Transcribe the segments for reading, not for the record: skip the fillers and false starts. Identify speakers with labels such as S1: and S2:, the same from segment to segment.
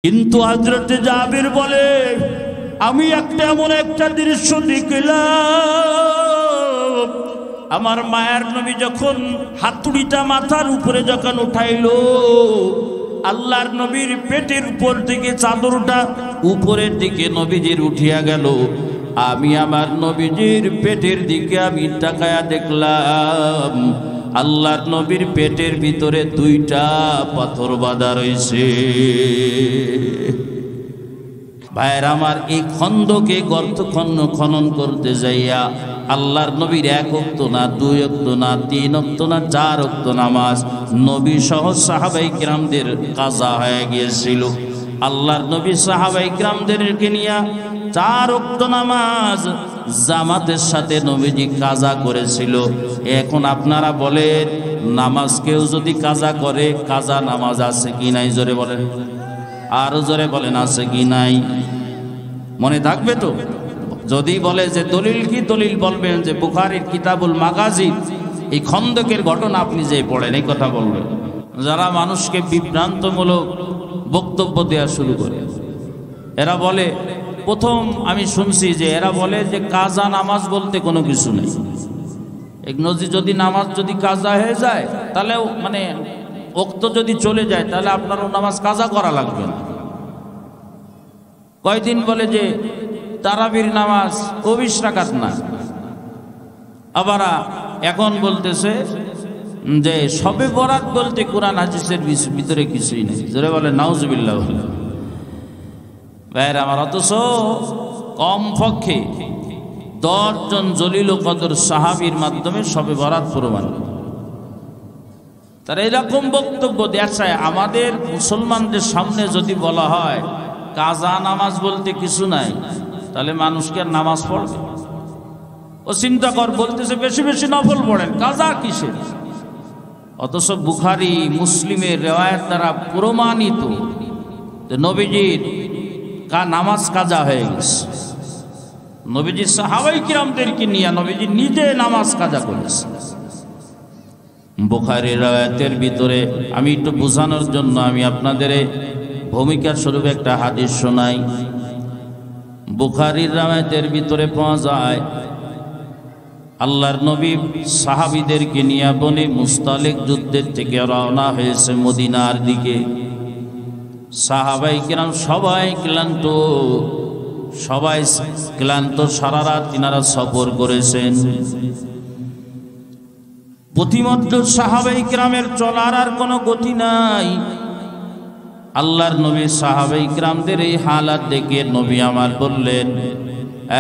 S1: কিন্তু হযরত জাবির বলে আমি এমন একটা দৃশ্য দেখলাম, আমার মায়ের নবী যখন হাতুড়িটা মাথার উপরে যখন উঠাইলো, আল্লাহর নবীর পেটের উপর থেকে চাদরটা উপরের দিকে নবীজির উঠিয়া গেল। আমি আমার নবীজির পেটের দিকে আমি তাকায়া দেখলাম আল্লাহর নবীর পেটের ভিতরে দুইটা পাথর বাঁধা রয়েছে। ভাইয়ের আমার, এই খন্দকে গর্ত খনন করতে যাইয়া আল্লাহর নবীর 1 ওয়াক্ত না 2 ওয়াক্ত না 3 ওয়াক্ত না 4 ওয়াক্ত নামাজ নবী সহ সাহাবায়ে কিরামদের কাজা হয়ে গিয়েছিল। আল্লাহর নবী সাহাবায়ে কিরামদেরকে নিয়ে 4 ওয়াক্ত নামাজ জামাতের সাথে নবীজি কাজা করেছিল। এখন আপনারা বলেন, নামাজ কেউ যদি কাজা করে, কাজা নামাজ আছে কি নাই? জোরে বলেন, আরো জোরে বলেন, আছে কি নাই? মনে থাকবে তো? যদি বলে যে দলিল কি, দলিল বলবেন যে বুখারীর কিতাবুল মাগাজি, এই খন্দকের ঘটনা আপনি যে পড়েন এই কথা বলবেন। যারা মানুষকে বিভ্রান্তমূলক বক্তব্য দেওয়া শুরু করে, এরা বলে, প্রথম আমি শুনছি যে এরা বলে যে কাজা নামাজ বলতে কোনো কিছু নেই। যদি নামাজ যদি কাজা হয়ে যায়, তাহলে মানে ওক্ত যদি চলে যায়, তাহলে আপনারও নামাজ কাজা করা লাগবে না। কয়দিন বলে যে তারাবির নামাজ 20 রাকাত না। আবার এখন বলতেছে যে শবে বরাত বলতে কোরআন হাদিসের ভিতরে কিছুই নেই। জোরে বলে নাউজুবিল্লাহ। ভাইরা আমার, অথচ কমপক্ষে 10 জন জলিল কদর সাহাবীর মাধ্যমে শবে বরাত প্রমাণ। তারা এরকম বক্তব্য দেয়। আমাদের মুসলমানদের সামনে যদি বলা হয় কাজা নামাজ বলতে কিছু নাই, তাহলে মানুষকে নামাজ পড়বে? ও চিন্তা কর, বলতেছে বেশি বেশি নফল পড়েন, কাজা কিসের? অথচ বুখারী মুসলিমের রিওয়ায়াত দ্বারা প্রমাণিত যে নবীজির নামাজ কাজা হয়ে গেছে। নবীজি সাহাবায়ে কিরামদেরকে নিয়ে নবীজি নিজে নামাজ কাজা করেছে। বুখারীর রিওয়ায়াতের ভিতরে আমি একটু বোঝানোর জন্য আমি আপনাদের ভূমিকা স্বরূপ একটা হাদিস শোনাই। বুখারীর রিওয়ায়াতের ভিতরে পাওয়া যায়, আল্লাহর নবী সাহাবীদেরকে নিয়ে বনে মুস্তালিক যুদ্ধের থেকে রওনা হয়েছে মদিনার দিকে। সাহাবায়ে কিরাম সবাই ক্লান্ত, সারা রাত তিনারা সফর করেছেন। প্রতিমধ্য সাহাবায়ে কিরামের চলার আর কোনো গতি নাই। আল্লাহর নবী সাহাবায়ে কিরামদের এই হালাত দেখে নবী আমার বললেন,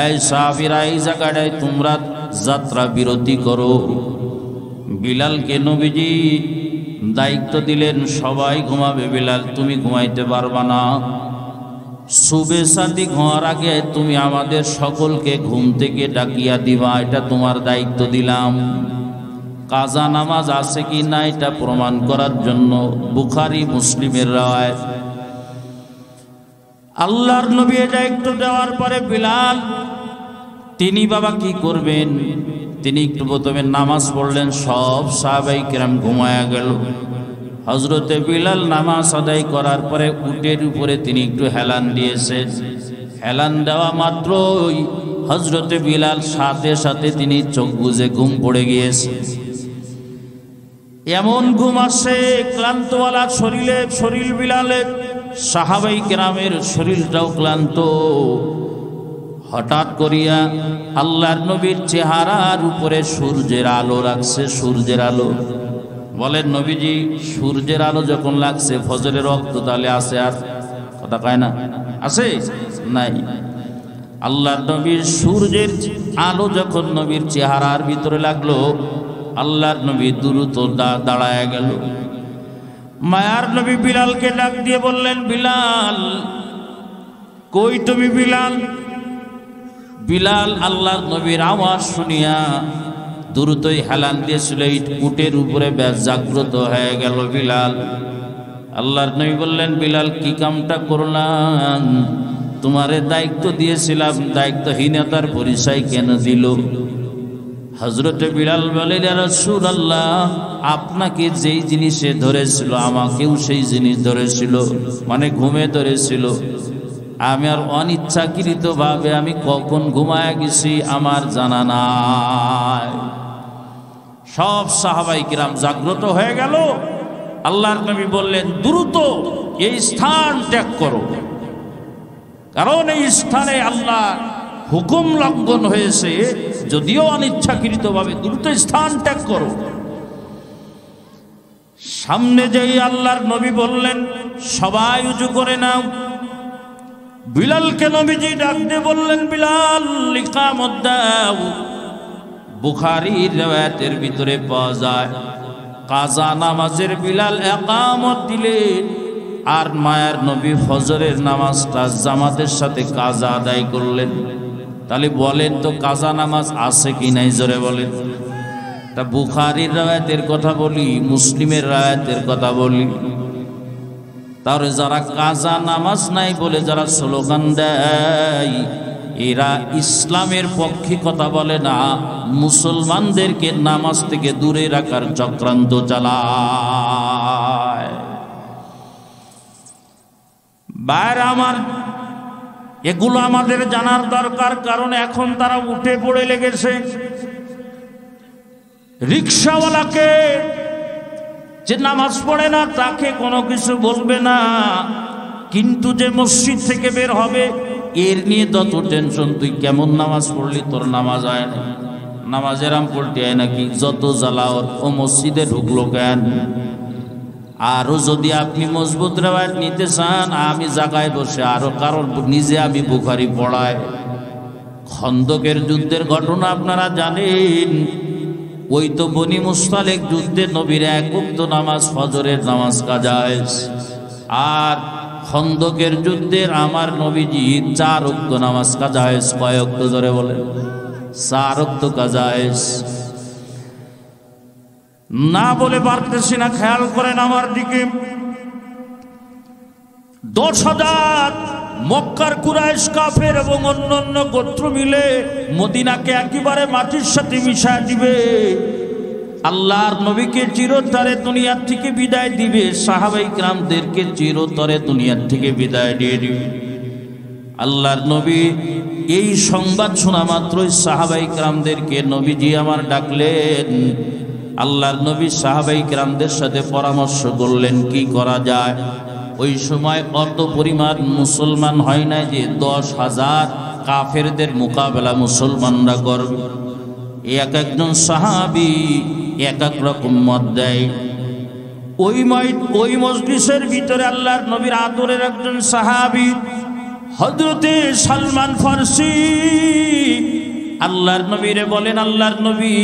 S1: এই সাহাবীরা, এই জায়গাটায় তোমরা যাত্রা বিরতি করো। বিলালকে নবীজি দায়িত্ব দিলেন, সবাই ঘুমাবে, বিলাল তুমি ঘুমাইতে পারবা না। সুবে সাদিক হওয়ার আগে তুমি আমাদের সকলকে ঘুম থেকে ডাকিয়া দিবা, এটা তোমার দায়িত্ব দিলাম। কাজা নামাজ আছে কি না এটা প্রমাণ করার জন্য বুখারী মুসলিমের রাওয়ায়াত। আল্লাহর নবী দায়িত্ব দেওয়ার পরে বিলাল তিনি বাবা কি করবেন? তিনি একটু প্রথমে নামাজ পড়লেন, সব সাহাবায়ে কিরাম ঘুমায়া গেল। হযরতে বিলাল নামাজ আদায় করার পরে উটের উপরে তিনি একটু হেলান দিয়েছেন। হেলান দেওয়া মাত্রই হযরতে বিলাল সাথে সাথে তিনি চোখ বুজে ঘুম পড়ে গিয়েছে। এমন ঘুম আসে, ক্লান্তওয়ালা শরীর বিলালের, সাহাবায়ে কিরামের শরীরটাও ক্লান্ত। হঠাৎ করিয়া আল্লাহর নবীর চেহারার উপরে সূর্যের আলো লাগছে। সূর্যের আলো, বলেন নবীজি সূর্যের আলো যখন লাগছে, ফজরের ওয়াক্ত তাহলে আছে? আর কথা কয় না, আছে নাই? আল্লাহর নবীর সূর্যের আলো যখন নবীর চেহারার ভিতরে লাগলো, আল্লাহর নবী দ্রুত দাঁড়ায় গেল। মায়ার নবী বিলালকে ডাক দিয়ে বললেন, বিলাল কই তুমি? বিলাল আল্লাহর নবীর আওয়াজ শুনিয়া দ্রুতই হেলান দিয়েছিল, উটের উপরে বেশ জাগ্রত হয়ে গেল বিলাল। আল্লাহর নবী বললেন, বিলাল কি কামটা করলাম? তোমারে দায়িত্ব দিয়েছিলাম, দায়িত্বহীনতার পরিচয় কেন দিল? হযরতে বিলাল বলেন, ইয়া রাসূলুল্লাহ, আপনাকে যেই জিনিসে ধরেছিল আমাকেও সেই জিনিস ধরেছিল, মানে ঘুমে ধরেছিল। আমি আর অনিচ্ছাকৃতভাবে আমি কখন ঘুমায় গেছি আমার জানা নাই। সব সাহাবায়ে কিরাম জাগ্রত হয়ে গেল। আল্লাহর নবী বললেন, দ্রুত এই স্থান ত্যাগ করো, কারণ এই স্থানে আল্লাহ হুকুম লঙ্ঘন হয়েছে, যদিও অনিচ্ছাকৃতভাবে, দ্রুত স্থান ত্যাগ করো। সামনে যেই আল্লাহর নবী বললেন, সবাই উজু করে নাও। বিলালকে নবীজি ডাক দিয়ে বললেন, বিলাল ইকামত দাও। বুখারীর riwayat-এর ভিতরে পাওয়া যায়, কাজা নামাজের বিলাল ইকামত দিলেন, আর মায়ার নবী ফজরের নামাজটা জামাতের সাথে কাজা আদায় করলেন। তাহলে বলেন তো কাজা নামাজ আছে কি নাই, জোরে বলেন। তা বুখারীর riwayat-এর কথা বলি, মুসলিমের riwayat-এর কথা বলি। তাহলে যারা কাজা নামাজ নাই বলে যারা স্লোগান দেয়, এরা ইসলামের পক্ষে কথা বলে না, মুসলমানদেরকে নামাজ থেকে দূরে রাখার চক্রান্ত চালায়। বাইরে আমার, এগুলো আমাদের জানার দরকার, কারণ এখন তারা উঠে পড়ে লেগেছে। রিকশাওয়ালাকে যে নামাজ পড়ে না তাকে কোনো কিছু বলবে না, কিন্তু যে মসজিদ থেকে বের হবে এর নিয়ে তত টেনশন। তুই কেমন নামাজ পড়লি, তোর নামাজ হয় না, নামাজের আম পড়তে হয় নাকি, যত জ্বালাও, ও মসজিদে ঢুকলো কেন। আরো যদি আপনি মজবুত রেওয়ায়াত নিতে চান, আমি জায়গায় বসে আরো, কারণ নিজে আমি বুখারী পড়াই। খন্দকের যুদ্ধের ঘটনা আপনারা জানেন। ওই তো বনি মুস্তালিক যুদ্ধে নবীর এক ওয়াক্ত নামাজ, ফজরের নামাজ কাজা হয়েছে। আর খন্দকের যুদ্ধের আমার নবীজি 4 ওয়াক্ত নামাজ কাজা হয়েছে। কয় ওয়াক্ত ধরে বলেন? 4 ওয়াক্ত কাজা হয়েছে। না বলে পারতেছি না, খেয়াল করেন আমার দিকে। 10,000 মক্কার কুরাইশ কাফের এবং অন্যান্য গোত্র মিলে মদিনাকে একেবারে মাটির সাথে মিশিয়ে দিবে। আল্লাহর নবীকে চিরতরে দুনিয়ার থেকে বিদায় দিবে, সাহাবায়ে কিরামদেরকে চিরতরে দুনিয়ার থেকে বিদায় দিয়ে দিবে। আল্লাহর নবী এই সংবাদ শোনা মাত্রই সাহাবায়ে কিরামদেরকে নবীজি আমার ডাকলেন। আল্লাহর নবী সাহাবায়ে কিরামদের সাথে পরামর্শ করলেন কি করা যায়। ওই সময় অত পরিমাণ মুসলমান হয় না যে 10,000 কাফেরদের মোকাবেলা মুসলমানরা করবে। এক একজন সাহাবী এক এক রকম মত দেয়। ওই মজলিসের ভিতরে আল্লাহর নবীর আদরের একজন সাহাবী হযরতে সালমান ফারসি আল্লাহর নবীরে বলেন, আল্লাহর নবী,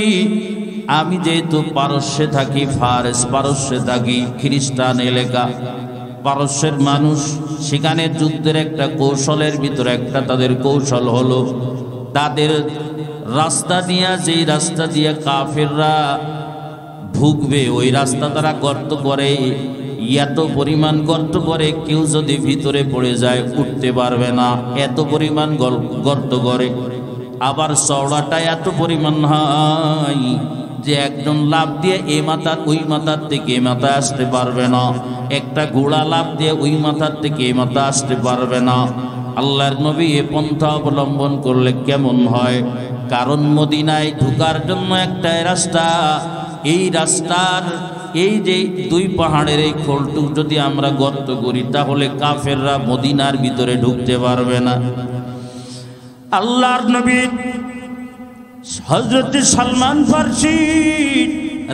S1: আমি যেহেতু পারস্যে থাকি, ফারস পারস্যে থাকি, খ্রিস্টান এলাকা, পারস্যের মানুষ, সেখানে যুদ্ধের একটা কৌশলের ভিতরে একটা তাদের কৌশল হলো, তাদের রাস্তা দিয়ে, যেই রাস্তা দিয়ে কাফেররা ঢুকবে ওই রাস্তা তারা গর্ত করে, এত পরিমাণ গর্ত করে কেউ যদি ভিতরে পড়ে যায় উঠতে পারবে না, এত পরিমাণ গর্ত করে। আবার চওড়াটা এত পরিমাণ হয় যে একজন লাফ দিয়ে এই মাথার ওই মাথার থেকে এই মাথায় আসতে পারবে না, একটা ঘোড়া লাফ দিয়ে ওই মাথার থেকে এই মাথা আসতে পারবে না। আল্লাহর নবী এ পন্থা অবলম্বন করলে কেমন হয়? কারণ মদিনায় ঢোকার জন্য একটাই রাস্তা, এই রাস্তার এই যে 2 পাহাড়ের এই খোলটুক যদি আমরা গর্ত করি তাহলে কাফেররা মদিনার ভিতরে ঢুকতে পারবে না। আল্লাহর নবী হযরত সালমান ফারসি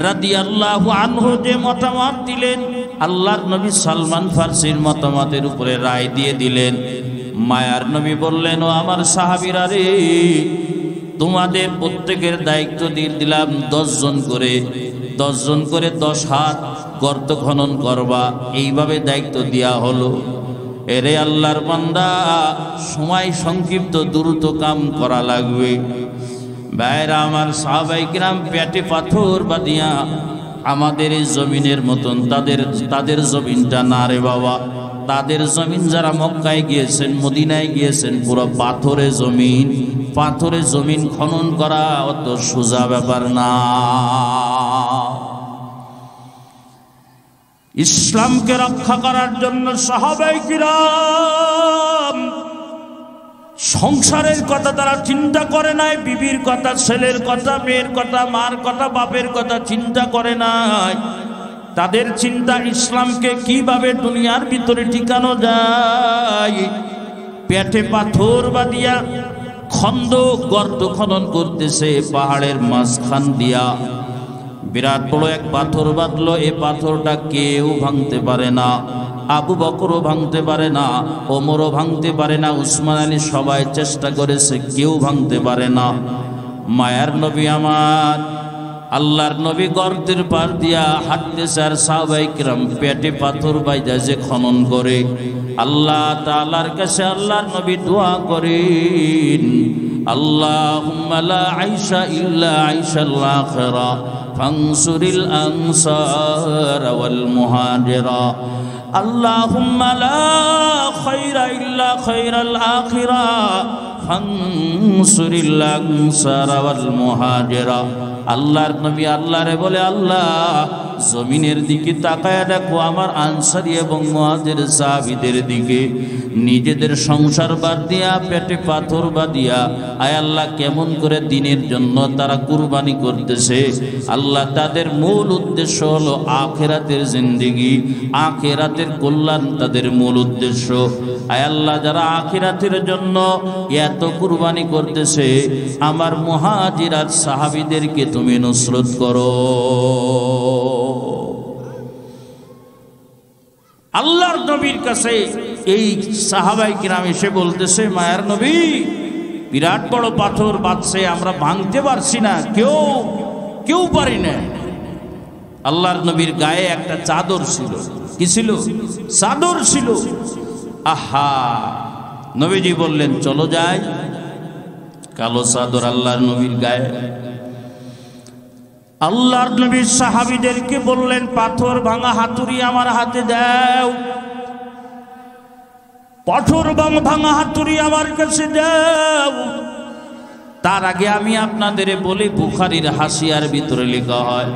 S1: রাদিয়াল্লাহু আনহু যে মতামত দিলেন, আল্লাহর নবী সালমান ফারসির মতামতের উপরে রায় দিয়ে দিলেন। মায়ার নবী বললেন, ও আমার সাহাবীরা রে, তোমাদের প্রত্যেকের দায়িত্ব দিয়ে দিলাম 10 জন করে 10 হাত গর্ত খনন করবা, এইভাবে দায়িত্ব দেয়া হলো। এরে আল্লাহর বান্দা, সময় সংক্ষিপ্ত, দ্রুত কাম করা লাগবে। ভাইরা আমার, সাহাবায়ে কিরাম পেটে পাথর বাঁধিয়া আমাদের এই জমিনের মতন তাদের জমিনটা না রে বাবা, তাদের জমিন যারা মক্কায় গিয়েছেন, মদিনায় গিয়েছেন, পুরো পাথরে জমিন খনন করা অত সোজা ব্যাপার না। ইসলামকে রক্ষা করার জন্য সাহাবায়ে কিরাম সংসারের কথা তারা চিন্তা করে নাই, বিবির কথা, ছেলের কথা, মেয়ের কথা, মার কথা, বাপের কথা চিন্তা করে নাই। তাদের চিন্তা ইসলামকে কিভাবে দুনিয়ার ভিতরে টিকানো যায়। পেটে পাথর বাঁধিয়া খন্দক গর্ত খনন করতেছে পাহাড়ের মাঝখান দিয়া। বিরাট বড় এক পাথর বাঁধলো। এ পাথরটা কেউ ভাঙতে পারে না, আবু বকরও ভাঙতে পারে না, ওমরও ভাঙতে পারে না, উসমান আলী সবাই চেষ্টা করেছে, কেউ ভাঙতে পারে না। মায়ার নবী আমার, আল্লাহর নবী গর্তের পার দিয়া হাঁটতেছে, আর সাহাবায়ে কিরাম পেটে পাথর বাইজা যে খনন করে। আল্লাহ তাআলার কাছে আল্লাহর নবী দোয়া করেন, আল্লাহুম্মা লা আইশা ইল্লা আইশাল আখিরা ফানসুরিল আনসার ওয়াল মুহাজিরা। আল্লাহুম্মা লা খায়রা ইল্লা খায়রাল আখিরা ফানসুরিল আনসার ওয়াল মুহাজিরা। আল্লাহর নবী আল্লাহরে বলে, আল্লাহ জমিনের দিকে তাকায় দেখো আমার আনসারী এবং মুহাজির সাহাবীদের দিকে। নিজেদের সংসার বাদ দিয়া পেটে পাথর বাঁধিয়া আয় আল্লাহ কেমন করে দিনের জন্য তারা কুরবানি করতেছে। আল্লাহ তাদের মূল উদ্দেশ্য হলো আখিরাতের জিন্দেগি, আখিরাতের কল্যাণ তাদের মূল উদ্দেশ্য। আয় আল্লাহ যারা আখিরাতের জন্য এত কুরবানি করতেছে, আমার মুহাজির আর সাহাবীদেরকে তুমি নুসরত করো। আল্লাহর নবীর কাছে এই সাহাবায়ে কিরাম এসে বলতেছে, মায়ার নবী বিরাট বড় পাথর বাঁধছে, আমরা ভাঙতে পারছি না, কেউ পারি না। আল্লাহর নবীর গায়ে একটা চাদর ছিল। কি ছিল? চাদর ছিল। আহা, নবীজি বললেন চলো যাই। কালো চাদর আল্লাহর নবীর গায়ে। আল্লাহর নবী সাহাবীদেরকে বললেন, পাথর ভাঙা হাতুড়ি আমার হাতে দাও, পাথর ভাঙা হাতুড়ি আমার কাছে দাও। তার আগে আমি আপনাদের বলি, বুখারীর হাসিয়ার ভিতরে লেখা হয়,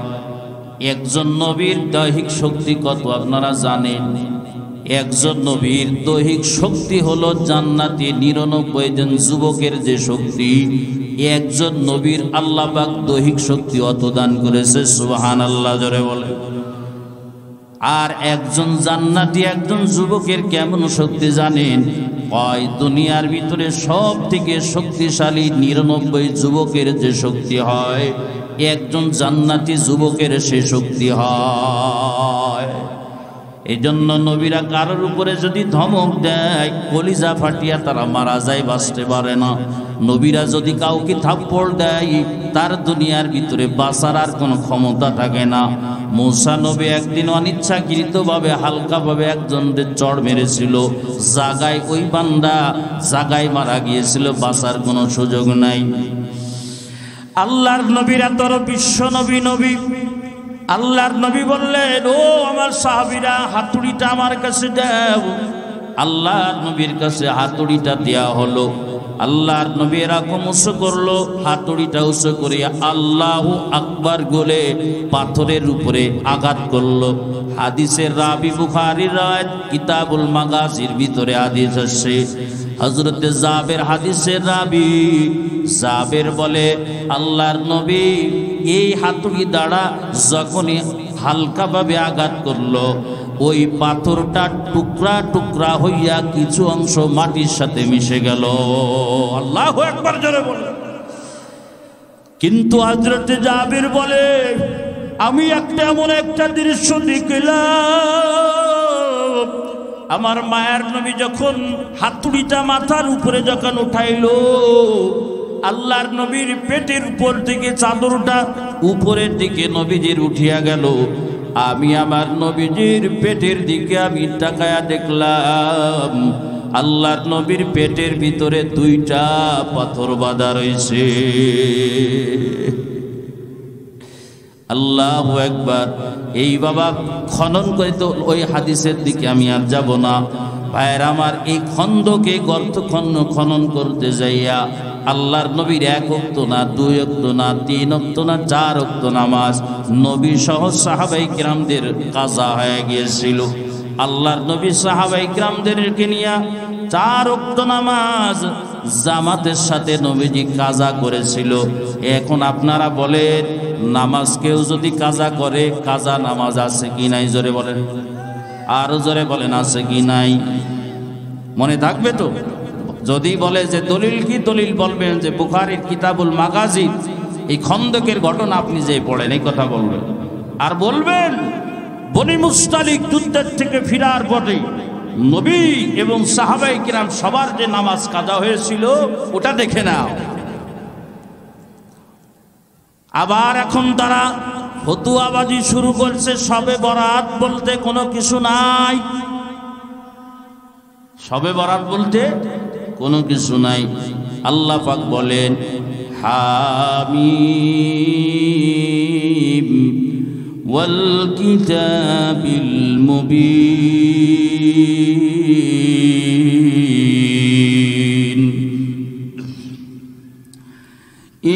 S1: একজন নবীর দৈহিক শক্তি কত আপনারা জানেন? একজন নবীর দৈহিক শক্তি হলো জান্নাতি 99 জন যুবকের যে শক্তি, একজন নবীর আল্লাহ পাক দৈহিক শক্তি অত দান করেছে। সুবহানাল্লাহ জোরে বলে। আর একজন জান্নাতি একজন যুবকের কেমন শক্তি জানেন? কয় দুনিয়ার ভিতরে সব থেকে শক্তিশালী 99 যুবকের যে শক্তি হয়, একজন জান্নাতি যুবকের সে শক্তি হয়। এই জন্য নবীরা কারোর উপরে যদি ধমক দেয়, কলিজা ফাটিয়া তারা মারা যায়, বাঁচতে পারে না। নবীরা যদি কাউকে থাপ্পড় দেয়, তার দুনিয়ার ভিতরে বাঁচার আর কোনো ক্ষমতা থাকে না। মূসা নবী একদিন অনিচ্ছাকৃতভাবে হালকাভাবে একজনকে চড় মেরেছিল, জাগায় ওই বান্দা জাগায় মারা গিয়েছিল, বাঁচার কোনো সুযোগ নাই। আল্লাহর নবীরা তোর বিশ্ব নবী। আল্লাহর নবী বললেন, ও আমার সাহাবীরা হাতুড়িটা আমার কাছে দাও। আল্লাহর নবীর কাছে হাতুড়িটা দেয়া হলো। আল্লাহর নবী এরকম উঁচু করলো, হাতুড়িটা উঁচু করিয়া আল্লাহু আকবার বলে পাথরের উপরে আঘাত করলো। হাদিসের রাবি বুখারীর রাওয়ায়াত কিতাবুল মাগাজির ভিতরে হাদিস আছে। হযরতে জাবের হাদিসের রাবি জাবের বলে, আল্লাহর নবী এই হাতুড়ি দ্বারা যখনই হালকাভাবে আঘাত করলো, ওই পাথরটা টুকরা টুকরা হইয়া কিছু অংশ মাটির সাথে মিশে গেল। আল্লাহু আকবার জোরে বলে। কিন্তু হযরতে জাবের বলে, আমি এমন একটা দৃশ্য দেখলাম, আমার মায়ার নবী যখন হাতুড়িটা মাথার উপরে যখন উঠাইলো, আল্লাহর নবীর পেটের উপর থেকে চাদরটা উপরের দিকে নবীজির উঠিয়া গেল। আমি আমার নবীজির পেটের দিকে আমি তাকায়া দেখলাম, আল্লাহর নবীর পেটের ভিতরে 2টা পাথর বাঁধা রয়েছে। আল্লাহু আকবার। এই বাবা খনন করে তো ওই হাদিসের দিকে আমি আর যাব না। ভাইয়ের আমার, এই খন্দকে গর্ত খনন করতে যাইয়া আল্লাহর নবীর 1 ওয়াক্ত না, 2 ওয়াক্ত না, 3 ওয়াক্ত না, 4 ওয়াক্ত নামাজ নবী সহ সাহাবায়ে কিরামদের কাজা হয়ে গিয়েছিল। আল্লাহর নবী সাহাবায়ে কিরামদেরকে নিয়ে 4 ওয়াক্ত নামাজ জামাতের সাথে নবীজি কাজা করেছিল। এখন আপনারা বলেন, নামাজ কেউ যদি কাজা করে, কাজা নামাজ আছে কি নাই? জোরে বলেন, আরো জোরে বলেন, আছে কি নাই? মনে থাকবে তো? যদি বলে যে দলিল কি, দলিল বলবেন যে বুখারীর কিতাবুল মাগাজি, এই খন্দকের ঘটনা আপনি যে পড়েন এই কথা বলবেন। আর বলবেন বনি মুস্তালিক যুদ্ধের থেকে ফিরার পরে নবী এবং সাহাবায়ে কিরাম সবার যে নামাজ কাজা হয়েছিল ওটা দেখে নাও। আবার এখন তারা ফতুয়াবাজি শুরু করছে, শবে বরাত বলতে কোনো কিছু নাই, শবে বরাত বলতে কোনো কিছু নাই। আল্লাহ পাক বলেন, হামিম ওয়াল কিতাবিল মুবিন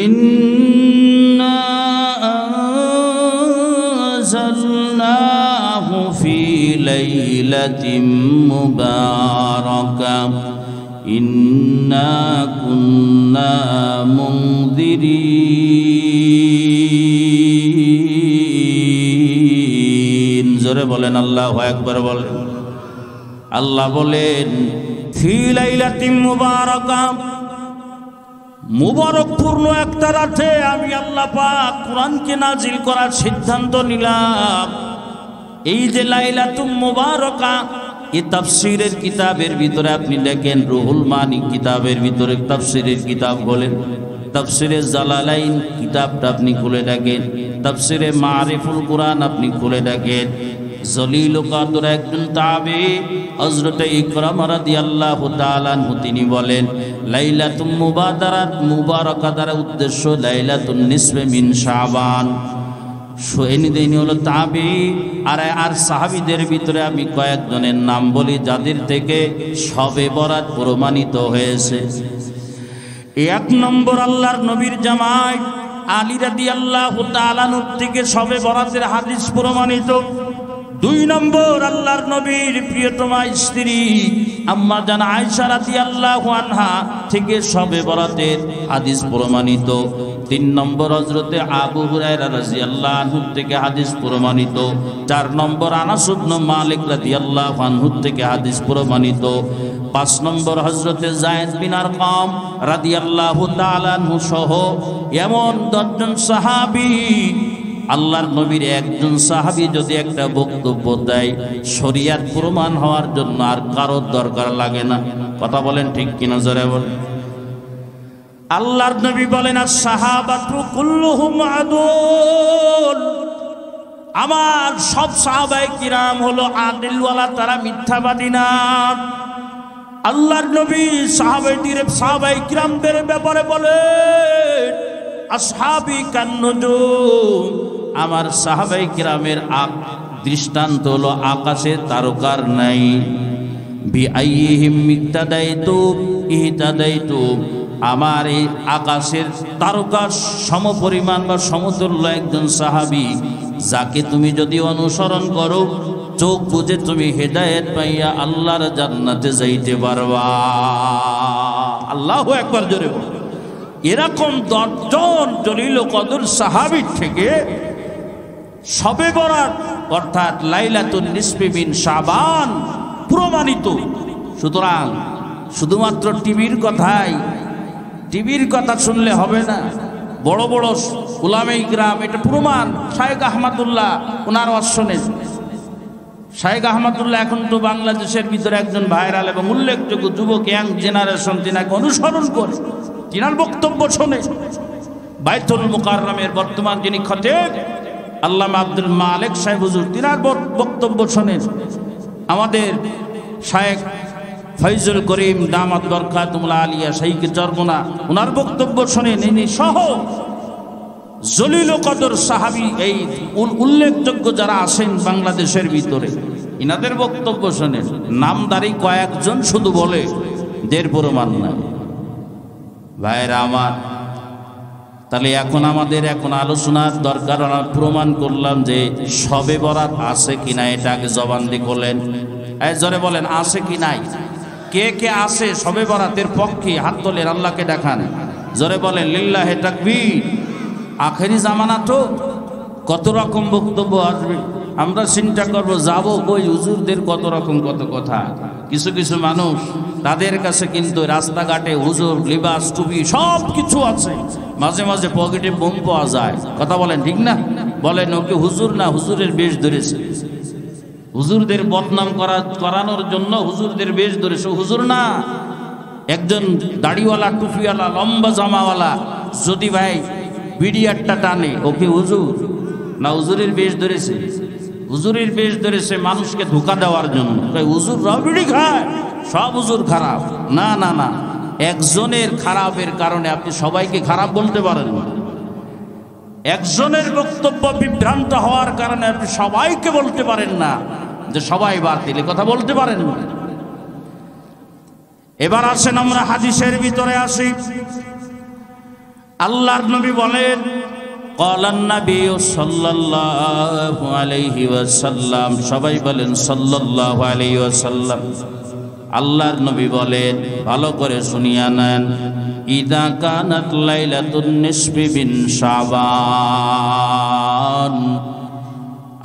S1: ইন্না আনজালনাহু ফি লাইলাতিন মুবারাকাহ ইন্না কুন্না মুনদিরিন। জোরে বলেন আল্লাহু আকবার বলেন। আল্লাহ বলেন, ফি লাইলাতিন মুবারাকাহ, মুবারকপূর্ণ একটা রাতে আমি আল্লাহ পাক কোরআনকে নাজিল করার সিদ্ধান্ত নিলাম। এই যে লাইলাতুল মুবারাকাহ, এই তাফসীরের কিতাবের ভিতরে আপনি দেখেন, রুহুল মানি কিতাবের ভিতরে তাফসীরের কিতাব বলেন, তাফসীরে জালালাইন কিতাবটা আপনি খুলে দেখেন, তাফসীরে মারিফুল কোরআন আপনি খুলে দেখেন। জলিল কাদর একজন তাবী হযরত ইকরামা রাদিয়াল্লাহু তাআলা আনহু তিনি বলেন, লাইলাতুল মুবারাকা দ্বারা উদ্দেশ্য লাইলাতুন নিসফে মিন শাবান। ইনি হলো তাবী। আর সাহাবীদের ভিতরে আমি কয়েকজনের নাম বলি যাদের থেকে শবে বরাত প্রমাণিত হয়েছে। 1 নম্বর আল্লাহর নবীর জামাই আলী রাদিয়াল্লাহু তাআলা আনহু থেকে শবে বরাতের হাদিস প্রমাণিত। 2 নম্বর আল্লাহর নবীর প্রিয়তমা স্ত্রী আম্মা জান আয়েশা রাদিয়াল্লাহু আনহা থেকে শবে বরাতের হাদিস প্রমাণিত। 3 নম্বর হযরতে আবু হুরায়রা রাদিয়াল্লাহু আনহু থেকে হাদিস প্রমাণিত। 4 নম্বর আনাস ইবনে মালিক রাদিয়াল্লাহু আনহু থেকে হাদিস প্রমাণিত। 5 নম্বর হযরতে যায়েদ বিন আরকাম রাদিয়াল্লাহু তাআলা আনহু সহ এমন 10 জন সাহাবী। আল্লাহর নবীর একজন সাহাবী যদি একটা বক্তব্য দেয়, শরীয়ত প্রমাণ হওয়ার জন্য আর কারোর দরকার লাগে না। কথা বলেন ঠিক কিনা? জোরে বলেন। আল্লাহর নবী বলেন, আস-সাহাবাতু কুল্লুহুম আদুল, আমার সব সাহাবায়ে কিরাম হলো আদিলওয়ালা, তারা মিথ্যাবাদী না। আল্লাহর নবী সাহাবায়ে কিরামদের ব্যাপারে বলেন, আসহাবি কান্নুজুম, আমার সাহাবায়ে কিরামের দৃষ্টান্ত হলো আকাশে তারকার নাই। বিআইহিম ইহতাদাইতু, আমার এই আকাশের তারকার সমপরিমাণ বা সমতুল্য একজন সাহাবী, যাকে তুমি যদি অনুসরণ করো চোখ বুজে তুমি হেদায়েত পাইয়া আল্লাহর জান্নাতে যাইতে পারবা। আল্লাহু আকবার জোরে বল। এরকম 10 জন জলিল কদর সাহাবীর থেকে শবে বরাত অর্থাৎ লাইলাতুন নিসফে মিন শাবান প্রমাণিত। সুতরাং শুধুমাত্র টিভির কথা শুনলে হবে না, বড় বড় উলামায়ে কিরাম এটা প্রমাণ। শায়েখ আহমদুল্লাহ ওনার অশ্বনেন, শায়েখ আহমদুল্লাহ এখন তো বাংলাদেশের ভিতরে একজন ভাইরাল এবং উল্লেখযোগ্য যুবক, ইয়াং জেনারেশন তিনাকে অনুসরণ করে, তিনার বক্তব্য শোনে। বাইতুল মুকাররমের বর্তমান যিনি খতিব আল্লামা আব্দুল মালিক সাহেব হুজুর, তিনার বক্তব্য শোনেন। আমাদের শায়েখ ফয়জুল করিম দামাত বরকাতুল আলিয়া শাইখ চরমনা ওনার বক্তব্য শোনেন। ইনি সহ জলিল কদর সাহাবী, এই উল্লেখযোগ্য যারা আছেন বাংলাদেশের ভিতরে, ইনাদের বক্তব্য শোনেন। নামদারি কয়েকজন শুধু বলে, দের প্রমাণ নাই। ভাইরা আমার, তাহলে এখন আমাদের আলোচনার দরকার। প্রমাণ করলাম যে শবে বরাত আছে কিনা, এটা আগে জবান দিয়ে বলেন। জোরে বলেন, আছে কি নাই? কে কে আছে শবে বরাতের পক্ষে? হাত তোলেন, আল্লাহকে দেখান। জোরে বলেন লিল্লাহে তাকবীর। আখেরি জামানা তো কত রকম বক্তব্য আসবে, আমরা চিন্তা করব যাব কই, হুজুরদের কত রকম কত কথা। কিছু কিছু মানুষ, তাদের কাছে কিন্তু রাস্তাঘাটে হুজুর লিবাস টুপি সব কিছু আছে, মাঝে মাঝে পকেটে বোম পাওয়া যায়। কথা বলেন ঠিক না? বলেন ওকে হুজুর না, হুজুরের বেশ ধরেছে। হুজুরদের বদনাম করানোর জন্য হুজুরদের বেশ ধরেছে, হুজুর না। একজন দাড়িওয়ালা, টুপিওয়ালা, লম্বা জামাওয়ালা যদি ভাই বিডিআরটা টানে, ওকে হুজুর না, হুজুরের বেশ ধরেছে। হুজুরের বেশ ধরেছে মানুষকে ধোঁকা দেওয়ার জন্য। হুজুর বিড়ি খায়, সব হুজুর খারাপ? না না না, একজনের খারাপের কারণে আপনি সবাইকে খারাপ বলতে পারেন না। একজনের বক্তব্য বিভ্রান্ত হওয়ার কারণে আপনি সবাইকে বলতে পারেন না যে সবাই বাতিল, কথা বলতে পারেন না। এবার আসেন আমরা হাদিসের ভিতরে আসি। আল্লাহর নবী বলেন, ক্বালান নবী সাল্লাল্লাহু আলাইহি ওয়াসাল্লাম, সবাই বলেন সাল্লাল্লাহু আলাইহি ওয়াসাল্লাম। আল্লাহর নবী বলেন, ভালো করে শুনিয়া নেন, ইদা কানাত লাইলাতুন নিসফি বিন শাবান।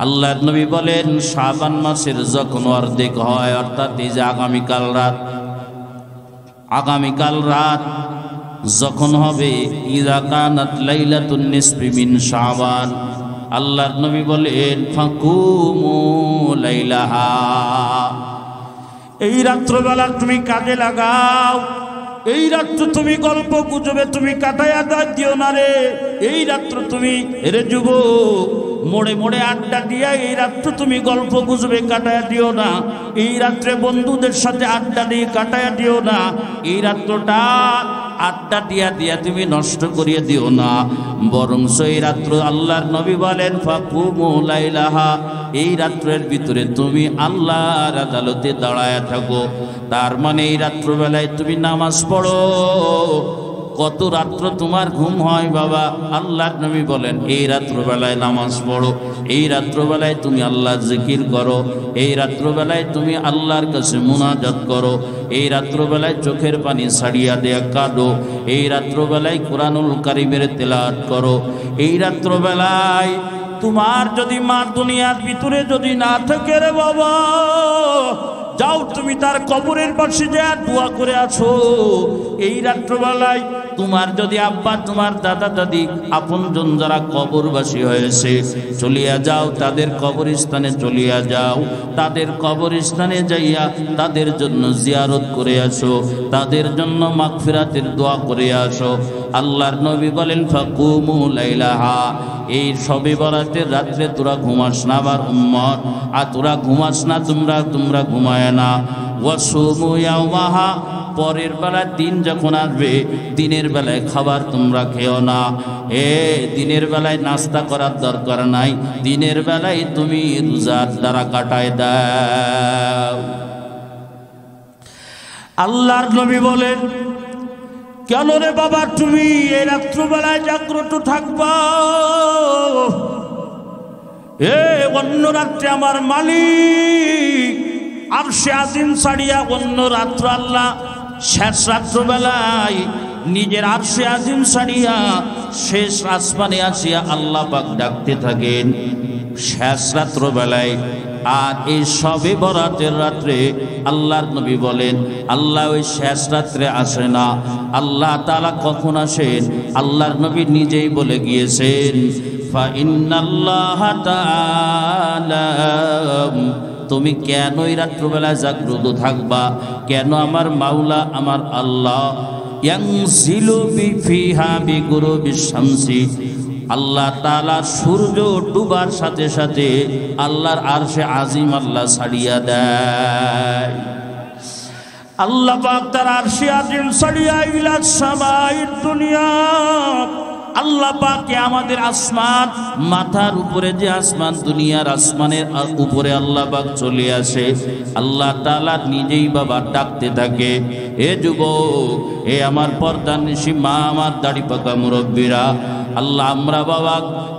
S1: আল্লাহর নবী বলেন, শাবান মাসের যখন অর্ধেক হয়, অর্থাৎ এই যে আগামীকাল রাত যখন হবে, ইদা কানাত লাইলাতুন নিসফি মিন শাবান, আল্লাহর নবী বলেন, ফাকুমু লাইলাহা, এই রাত্রবেলা তুমি কাজে লাগাও। এই রাত্র তুমি গল্প গুজবে তুমি কাটাইয়া দিও না রে। এই রাত্র তুমি রে যুবক মোড়ে মোড়ে আড্ডা দিয়া এই রাত্র তুমি গল্প গুজবে কাটাইয়া দিও না। এই রাত্রে বন্ধুদের সাথে আড্ডা দিয়ে কাটাইয়া দিও না। এই রাত্রটা আড্ডা দিয়া দিয়া তুমি নষ্ট করিয়ে দিও না, বরং এই রাত্র আল্লাহর নবী বলেন, ফাকুমু লাইলাহা, এই রাত্রের ভিতরে তুমি আল্লাহর আদালতে দাঁড়ায় থাকো। তার মানে এই রাত্রবেলায় তুমি নামাজ পড়ো। কত রাত্র তোমার ঘুম হয় বাবা? আল্লাহর নবী বলেন, এই রাত্রবেলায় নামাজ পড়ো, এই রাত্রবেলায় তুমি আল্লাহর জিকির করো, এই রাত্রবেলায় তুমি আল্লাহর কাছে মুনাজাত করো, এই রাত্রবেলায় চোখের পানি ছাড়িয়া দেয়া কাঁদো, এই রাত্রবেলায় কোরআনুল কারীমের তেলাওয়াত করো। এই রাত্রবেলায় তোমার যদি মা দুনিয়ার ভিতরে যদি না থাকে রে বাবা, যাও তুমি তার কবরের পাশে যা দোয়া করে আছো। এই রাত্রবেলায় তোমার যদি আব্বা, তোমার দাদা দাদি, আপনজন যারা কবরবাসী হয়েছে, চলিয়া যাও তাদের কবরস্থানে, চলিয়া যাও তাদের কবরস্থানে যাইয়া তাদের জন্য জিয়ারত করে আসো, তাদের জন্য মাগফিরাতের দোয়া করে আসো। আল্লাহর নবী বলেন, ফাকুমু লাইলাহা, এই শবে বরাতের রাত্রে তোরা ঘুমাস না আমার উম্মত, আর তোরা ঘুমাস না, তোমরা ঘুমায় না। ওয়াসুমু ইয়াওমাহা, পরের বেলায় দিন যখন আসবে, দিনের বেলায় খাবার তোমরা খেও না। দিনের বেলায় নাস্তা করার দরকার নাই, দিনের বেলায় তুমি রোজার দ্বারা কাটায় দাও। আল্লাহর নবী বলেন, কেন রে বাবা তুমি এই রাত্রবেলায় জাগ্রত থাকবা? অন্য রাত্রে আমার মালিক আরশে আজিম ছাড়িয়া অন্য রাত্র আল্লাহ শেষ রাত্রবেলায় নিজের আরশে আজিম ছাড়িয়া শেষ আসমানে আসিয়া আল্লাহ পাক ডাকতে থাকেন শেষ রাত্রবেলায়। আর এই শবে বরাতের রাত্রে আল্লাহর নবী বলেন, আল্লাহ ওই শেষ রাত্রে আসে না। আল্লাহ তাআলা কখন আসেন? আল্লাহর নবী নিজেই বলে গিয়েছেন, ফা ইন্নাল্লাহা তাআলা, তুমি কেন এই রাত্রবেলায় জাগ্রত থাকবা? কেন আমার মাওলা আমার আল্লাহ ইয়ানজিলু ফিহা বিগুরুবিশ শামসি, আল্লাহ তাআলা সূর্য ডুবার সাথে সাথে আল্লাহর আরশে আজিম আল্লাহ ছাড়িয়া দেয়। আল্লাহ পাক তার আরশে আজিম ছাড়িয়া ইলা সামাই দুনিয়া, আল্লাহ পাকে আমাদের আসমান, মাথার উপরে যে আসমান, দুনিয়ার আসমানের উপরে আল্লাহ পাক চলে আসে। আল্লাহ তাআলা নিজেই বাবা ডাকতে থাকে, এ যুবক, এ আমার পর্দার নিশি মা, আমার দাড়ি পাকা মুরব্বীরা, আল্লাহ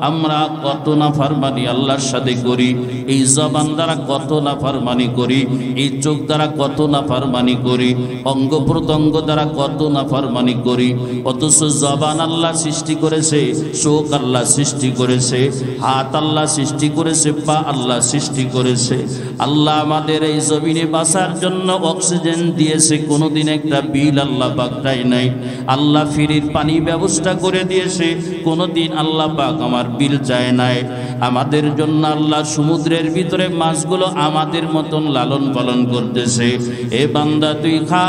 S1: আমরা কত নাফরমানি আল্লাহর সাথে করি, এই জবান দ্বারা কত নাফরমানি করি, এই চোখ দ্বারা কত নাফরমানি করি, অঙ্গ প্রত্যঙ্গ দ্বারা কত নাফরমানি করি। অথচ জবান আল্লাহ সৃষ্টি করেছে, চোখ আল্লাহ সৃষ্টি করেছে, হাত আল্লাহ সৃষ্টি করেছে, পা আল্লাহ সৃষ্টি করেছে। আল্লাহ আমাদের এই জমিনে বাঁচার জন্য অক্সিজেন দিয়েছে, কোনোদিন একটা বিল আল্লাহ পাক দেয় নাই। আল্লাহ ফ্রির পানি ব্যবস্থা করে দিয়েছে, কোনোদিন আল্লাহ পাক আমার বিল চায় নাই। আমাদের জন্য আল্লাহ সমুদ্রের ভিতরে মাছগুলো আমাদের মতন লালন পালন করতেছে। এ বান্দা তুই খা,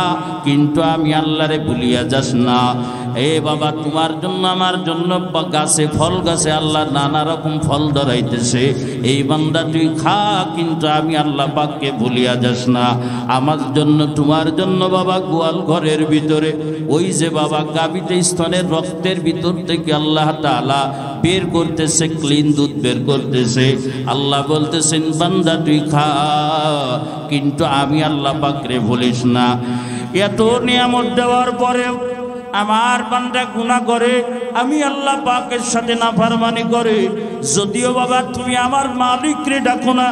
S1: কিন্তু আমি আল্লাহরে ভুলিয়া যাস না। এ বাবা, তোমার জন্য আমার জন্য গাছে, ফল গাছে আল্লাহ নানা রকম ফল ধরাইতেছে। এই বান্দা তুই খা, কিন্তু আমি আল্লাহ পাককে ভুলিয়া যাস না। আমার জন্য, তোমার জন্য বাবা গোয়াল ঘরের ভিতরে ওই যে বাবা গাভীতে স্তনের রক্তের ভিতর থেকে আল্লাহ তাআলা বের করতেছে, ক্লিন দুধ বের করতেছে। আল্লাহ বলতেছেন, বান্দা তুই খা, কিন্তু আমি আল্লাহ পাকরে ভুলিস না। এত নিয়ামত দেওয়ার পরেও আমার বান্দা গুনাহ করে, আমি আল্লাহ পাকের সাথে নাফরমানি করে। যদিও বাবা তুমি আমার মালিকরে ডাকো না,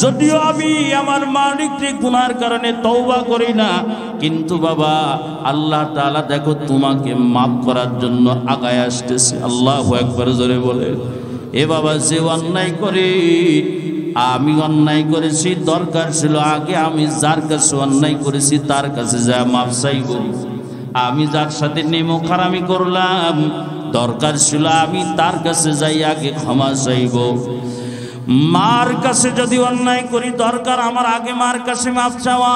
S1: যদিও আমি আমার মালিকরে গুনার কারণে তওবা করি না, কিন্তু বাবা আল্লাহ তাআলা দেখো তোমাকে মাফ করার জন্য আগায় আসতেছে। আল্লাহু আকবার, জোরে বলে। এ বাবা, যে অন্যায় করে, আমি অন্যায় করেছি, দরকার ছিল আগে আমি যার কাছে অন্যায় করেছি তার কাছে যা মাফ চাইব। আমি যার সাথে নেমোখারামি করলাম, দরকার ছিল আমি তার কাছে যাই আগে ক্ষমা চাইব। মার কাছে যদি অন্যায় করি, দরকার আমার আগে মার কাছে মাফ চাওয়া।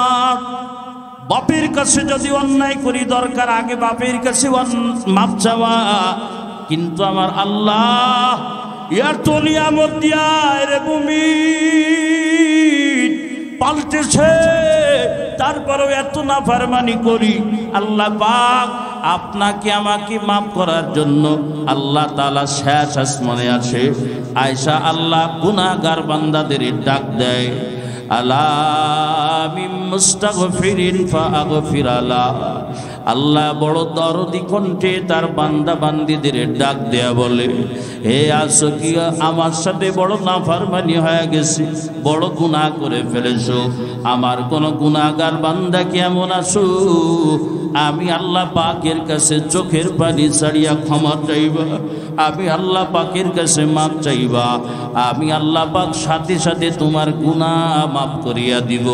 S1: বাপের কাছে যদি অন্যায় করি, দরকার আগে বাপের কাছে মাফ চাওয়া। কিন্তু আমার আল্লাহ এত নিয়ামত দিয়া রে ভূমি পাল্টেছে, তারপরেও এত নাফরমানি করি। আল্লাহ পাক আপনাকে আমাকে মাফ করার জন্য আল্লাহ তাআলা শেষ আসমানে আছে। আয়েশা আল্লাহ গুনাহগার বান্দাদের ডাক দেয়, আলা মিন মুস্তাগফিরিন ফাগফির আলা। আল্লাহ বড় দরদি কণ্ঠে তার বান্দা বান্দীদের ডাক দেয়া বলে, হে আছো কি আমার সাথে বড় নাফরমানি হয়ে গেছে, বড় গুনাহ করে ফেলেছো, আমার কোন গুনাহগার বান্দা কেমন আছো? আমি আল্লাহ পাকের কাছে চোখের পানি ছাড়িয়া ক্ষমা চাইবা, আমি আল্লাহ পাকের কাছে মাফ চাইবা, আমি আল্লাহ পাক সাথে সাথে তোমার গুনাহ মাফ করিয়া দিব।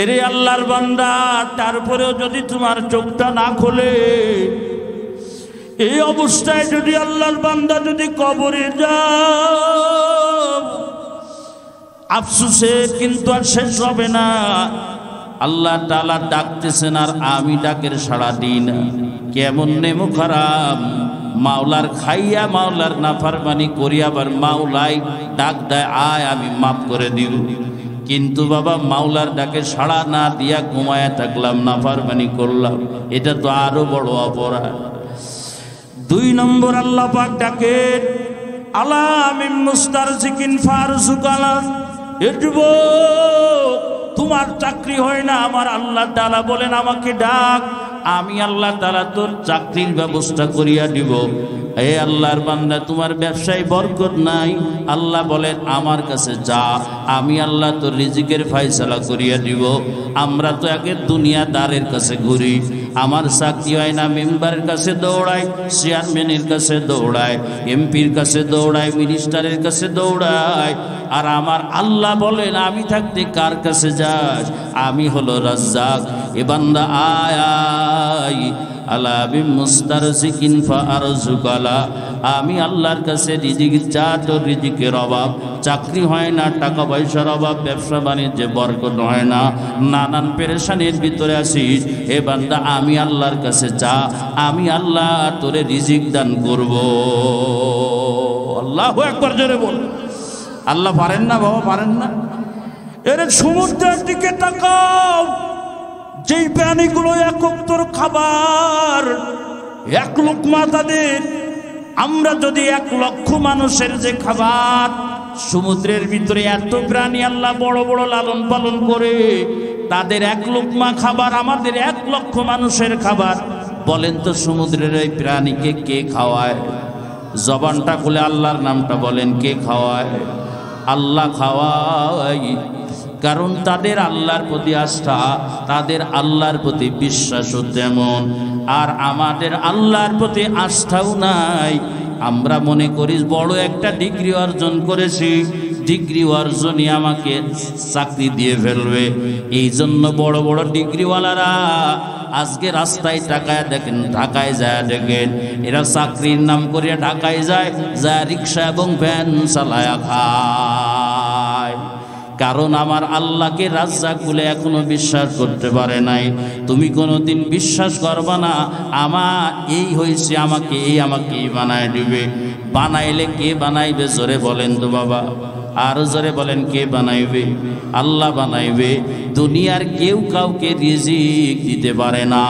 S1: এরে আল্লাহর বান্দা, তারপরেও যদি তোমার চোখটা না খোলে, এই অবস্থায় যদি আল্লাহর বান্দা যদি কবরে যাও, আফসোসে কিন্তু আর শেষ হবে না। আল্লাহ তাআলা ডাকতেছেন আর আমি ডাকের সাড়া দিই না। কেমন নেমো খারাপ, মাওলার খাইয়া মাওলার নাফরমানি করি, আবার মাওলাই ডাক দেয়, আয় আমি মাফ করে দিব। কিন্তু বাবা মাওলার ডাকে সাড়া না দিয়া ঘুমায়া থাকলাম, নাফরমানি করলাম, এটা তো আরো বড় অপরাধ। 2 নম্বর আল্লাহ পাক ডাকে, আলা মিন মুস্তারজিকিন ফারজুকালা। এ যুবক, তোমার চাকরি হয় না, আমার আল্লাহ তাআলা বলেন আমাকে ডাক, আমি আল্লাহ তাআলা তোর চাকরির ব্যবস্থা করিয়া দিব। এ আল্লাহর বান্দা, তোমার ব্যবসায় বরকত নাই, আল্লাহ বলেন আমার কাছে যা, আমি আল্লাহ তোর রিজিকের ফয়সালা করিয়া দিব। আমরা তো আগে দুনিয়াদারের কাছে ঘুরি, আমার চাকরি হয় না, মেম্বারের কাছে দৌড়াই, চেয়ারম্যানের কাছে দৌড়াই, এমপির কাছে দৌড়াই, মিনিস্টারের কাছে দৌড়াই। আর আমার আল্লাহ বলেন আমি থাকতে কার কাছে যাস? আমি হলো রাজ্জাক। এ বান্দা আয় আয়, আলা বিন মুস্তারজিকিন ফারজুকালা। আমি আল্লাহর কাছে রিজিক চা, তোর রিজিকের অভাব, চাকরি হয় না, টাকা পয়সার অভাব, ব্যবসা বাণিজ্যে বরকত হয় না, নানান পেরেশানির ভিতরে আসিস। এ বান্দা আমি আল্লাহর কাছে চা, আমি আল্লাহ তোরে রিজিক দান করব। আল্লাহু আকবার, জোরে বল। আল্লাহ পারেন না বাবা, পারেন না? এর সমুদ্রের দিকে তাকাও, যেই প্রাণীগুলো এক ওয়াক্তর খাবার, এক লোকমা তাদের, আমরা যদি 1 লক্ষ মানুষের যে খাবার, সমুদ্রের ভিতরে এত প্রাণী আল্লাহ বড় বড় লালন পালন করে, তাদের 1 লোকমা খাবার আমাদের 1 লক্ষ মানুষের খাবার। বলেন তো সমুদ্রের এই প্রাণীকে কে খাওয়ায়? জবানটা খুলে আল্লাহর নামটা বলেন, কে খাওয়ায়? আল্লাহ খাওয়ায়। কারণ তাদের আল্লাহর প্রতি আস্থা, তাদের আল্লাহর প্রতি বিশ্বাসও তেমন। আর আমাদের আল্লাহর প্রতি আস্থাও নাই। আমরা মনে করি বড় একটা ডিগ্রি অর্জন করেছি, ডিগ্রি অর্জনই আমাকে চাকরি দিয়ে ফেলবে। এই জন্য বড় বড় ডিগ্রিওয়ালারা আজকে রাস্তায় ঢাকায় দেখেন, ঢাকায় যায় দেখেন, এরা চাকরির নাম করে ঢাকায় যায়, যা রিক্সা এবং ভ্যান চালায়া খায়। কারণ আমার আল্লাহকে রাজ্জাক বলে এখনো বিশ্বাস করতে পারে নাই। তুমি কোনোদিন বিশ্বাস করবা না আমার এই হয়েছে, আমাকে এই বানায় দিবে। বানাইলে কে বানাইবে জোরে বলেন তো বাবা, আরো জোরে বলেন, কে বানাইবে? আল্লাহ বানাইবে। দুনিয়ার কেউ কাউকে রিজিক দিতে পারে না।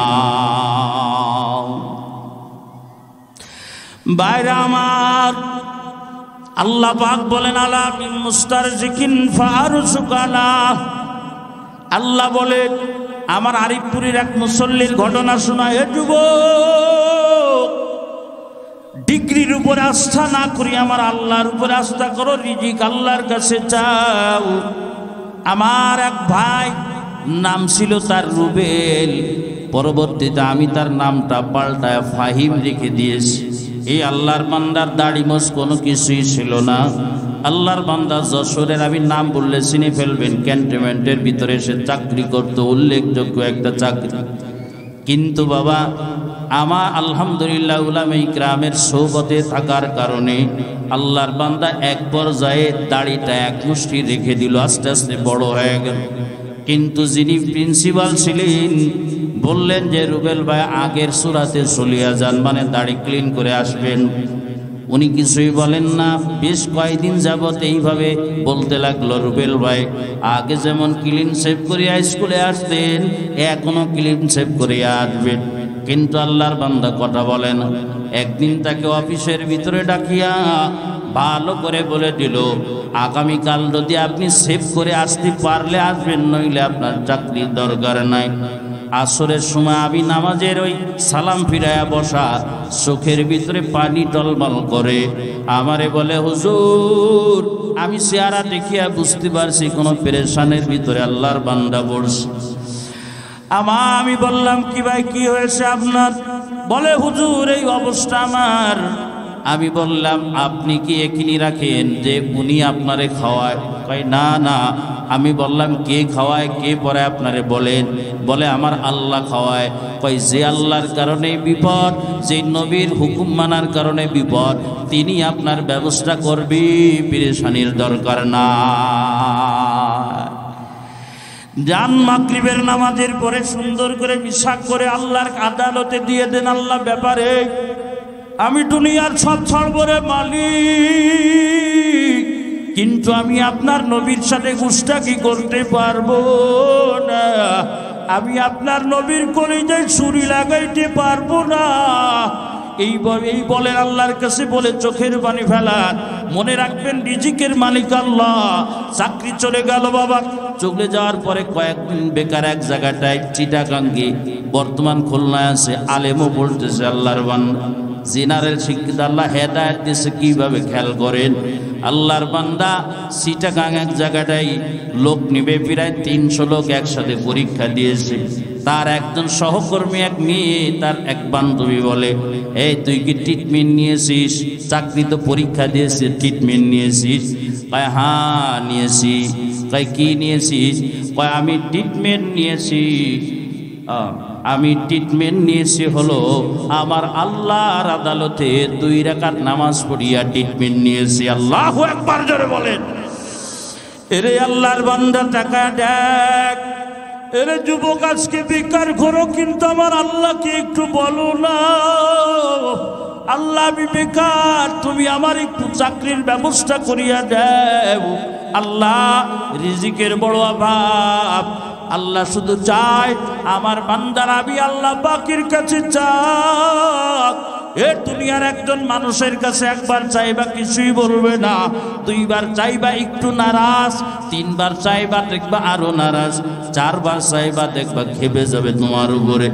S1: বাইরে আমার আল্লাহ পাক বলেন, আলা মিন মুস্তারজিকিন ফারজুকানা। আল্লাহ বলেন, আমার আরিফপুরের এক মুসল্লির ঘটনা শোনা। হে যুবক, ডিগ্রির উপরে আস্থা না করি আমার আল্লাহর উপরে আস্থা করো, রিজিক আল্লাহর কাছে চাও। আমার এক ভাই, নাম ছিল তার রুবেল, পরবর্তীতে আমি তার নামটা পাল্টায় ফাহিম রেখে দিয়েছি। এই আল্লাহর বান্দার দাড়ি মোছ কোনো কিছুই ছিল না। আল্লাহর বান্দা যশোরের, আমি নাম বললে চিনে ফেলবেন, ক্যান্টনমেন্টের ভিতরে সে চাকরি করতো, উল্লেখযোগ্য একটা চাকরি। কিন্তু বাবা আমার আলহামদুলিল্লাহ উলামায়ে ইকরামের সোহবতে থাকার কারণে আল্লাহর বান্দা এক পর্যায়ে দাড়িটা এক মুষ্টি রেখে দিল, আস্তে আস্তে বড় হয়ে গেল। কিন্তু যিনি প্রিন্সিপাল ছিলেন বললেন যে রুবেল ভাই আগের সুরাতে চলিয়া যান, মানে দাড়ি ক্লিন করে আসবেন। উনি কিছুই বলেন না। বেশ কয়েকদিন যাবত এইভাবে বলতে লাগলো, রুবেল ভাই আগে যেমন ক্লিন শেভ করিয়া স্কুলে আসতেন, এখনো ক্লিন শেভ করিয়া আসবেন। কিন্তু আল্লাহর বান্দা কথা বলে না। একদিন তাকে অফিসের ভিতরে ডাকিয়া ভালো করে বলে দিল, আগামীকাল যদি আপনি সেভ করে আসতে পারলে আসবেন, নইলে আপনার চাকরির দরকার নাই। আসরের সময় আমি নামাজের ওই সালাম ফিরাইয়া বসা, চোখের ভিতরে পানি টলমল করে আমারে বলে, হুজুর আমি চেহারা দেখিয়া বুঝতে পারছি কোনো পেরেশানের ভিতরে আল্লাহর বান্দা পড়ছে। আমি বললাম, কি ভাই কি হয়েছে আপনার? বলে, হুজুর এই অবস্থা আমার। আমি বললাম, আপনি কি একিনি রাখেন যে উনি আপনারে খাওয়ায়? কয় না না। আমি বললাম, কে খাওয়ায়, কে পরে আপনারে বলেন? বলে, আমার আল্লাহ খাওয়ায়। কয়, যে আল্লাহর কারণে বিপদ, যে নবীর হুকুম মানার কারণে বিপদ, তিনি আপনার ব্যবস্থা করবে, পেরেশানির দরকার না। যান মাগরিবের নামাজের পরে সুন্দর করে মিশাক করে আল্লাহর আদালতে দিয়ে দেন, আল্লাহ ব্যাপারে আমি দুনিয়ার সব ছাড়বরে মালিক, কিন্তু আমি আপনার নবীর সাথে গুস্তাখি করতে পারবো না। আমি আপনার নবীর কলিজায় ছুরি লাগাইতে পারবো না। এই বলেন আল্লাহর কাছে বলে চোখের পানি ফেলান। মনে রাখবেন রিজিকের মালিক আল্লাহ। চাকরি চলে গেল বাবা। চলে যাওয়ার পরে কয়েকদিন বেকার এক জায়গাটায় চিটাগাঙ্গে, বর্তমান খুলনায় আছে, আলেমও বলতেছে আল্লাহর বান্দা, জেনারেল শিক্ষিত, আল্লাহ হেদায়েত দিয়েছে। কিভাবে খেয়াল করেন, আল্লাহর বান্দা চিটাগাং এক জায়গাটাই লোক নিবে, প্রায় 300 লোক একসাথে পরীক্ষা দিয়েছে। তার একজন সহকর্মী এক মেয়ে, তার এক বান্ধবী বলে, এই তুই কি ট্রিটমেন্ট নিয়েছিস? চাকরি তো পরীক্ষা দিয়েছে, ট্রিটমেন্ট নিয়েছিস? কয় হ্যাঁ নিয়েছি। কয় কি নিয়েছিস? কয় আমি ট্রিটমেন্ট নিয়েছি। আমি ট্রিটমেন্ট নিয়েছি হলো আমার আল্লাহর আদালতে 2 রাকাত নামাজ পড়িয়া ট্রিটমেন্ট নিয়েছি। আল্লাহু আকবার জোরে বলেন। এরে আল্লাহর বান্দা টাকা দেখ, এরে যুবক আজকে বেকার ঘোরো, কিন্তু আমার আল্লাহকে একটু বলো না, আল্লাহ আমি বেকার, তুমি আমার একটু চাকরির ব্যবস্থা করিয়া দাও। আল্লাহ রিজিকের বড় অভাব, আল্লাহ শুধু চায় আমার বান্দার আমি আল্লাহ পাকের কাছে চাক। এ দুনিয়ার একজন মানুষের কাছে একবার চাইবা কিছুই বলবে না, দুইবার চাইবা একটু নারাজ, তিনবার চাইবা দেখবা আরো নারাজ, চারবার চাইবা দেখবা খেপে যাবে তোমার উপরে।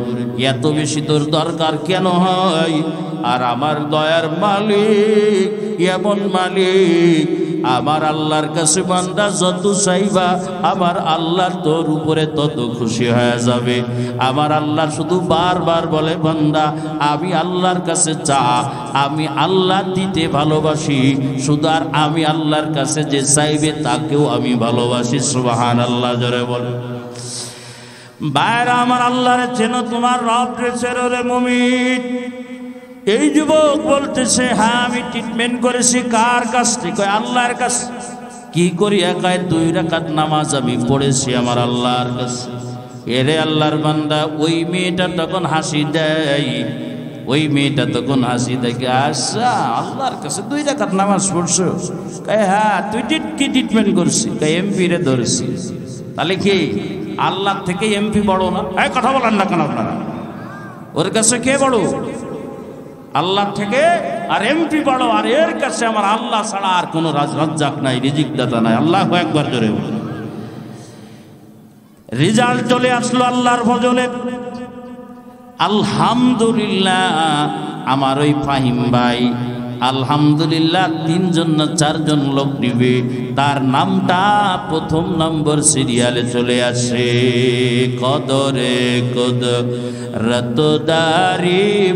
S1: এত বেশি তোর দরকার কেন হয়? আর আমার দয়ার মালিক এমন মালিক, আমার আল্লাহর কাছে বান্দা যত চাইবা আমার আল্লাহ তোর উপরে তত খুশি হয়ে যাবে। আমার আল্লাহ শুধু বারবার বলে বান্দা আমি আল্লাহর কাছে চা, আমি আল্লাহ দিতে ভালোবাসি শুধু, আর আমি আল্লাহর কাছে যে চাইবে তাকেও আমি ভালোবাসি। সুবহানাল্লাহ জোরে বল। বাইরে আমার আল্লাহরে চেনো, তোমার রব রে চেনো রে মুমিন। এই যুবক বলতেছে হ্যাঁ আমি ট্রিটমেন্ট করেছি। কার কাছ থেকে? আল্লাহর কাছে। কি করি? একাই 2 রাকাত নামাজ আমি পড়েছি আমার আল্লাহর কাছে। এরে আল্লাহর বান্দা, ওই মেয়েটা তখন হাসি দেয়, ওই মেয়েটা তখন হাসি দেখে আচ্ছা আল্লাহর কাছে 2 রাকাত নামাজ পড়ছো? হ্যাঁ। তুই কি ট্রিটমেন্ট করছি? এমপি রে ধরেছি। তাহলে কি আল্লাহ থেকে এমপি বড় না? কথা বলেন না কেন আপনারা? ওর কাছে কে বড়? আল্লাহ থেকে। আর এমপি বড়। আর এর কাছে আমার আল্লাহ ছাড়া আর কোনো রাজ্জাক নাই, রিজিক দাতা নাই। আল্লাহ একবার জোরে। রেজাল্ট চলে আসলো আল্লাহর ফজলে। আলহামদুলিল্লাহ আমার ওই ফাহিম ভাই আলহামদুলিল্লাহ 3 জন না 4 জন লোক নিবে, তার নামটা 1ম নম্বর সিরিয়ালে চলে আসে। কদরে কদরতদারি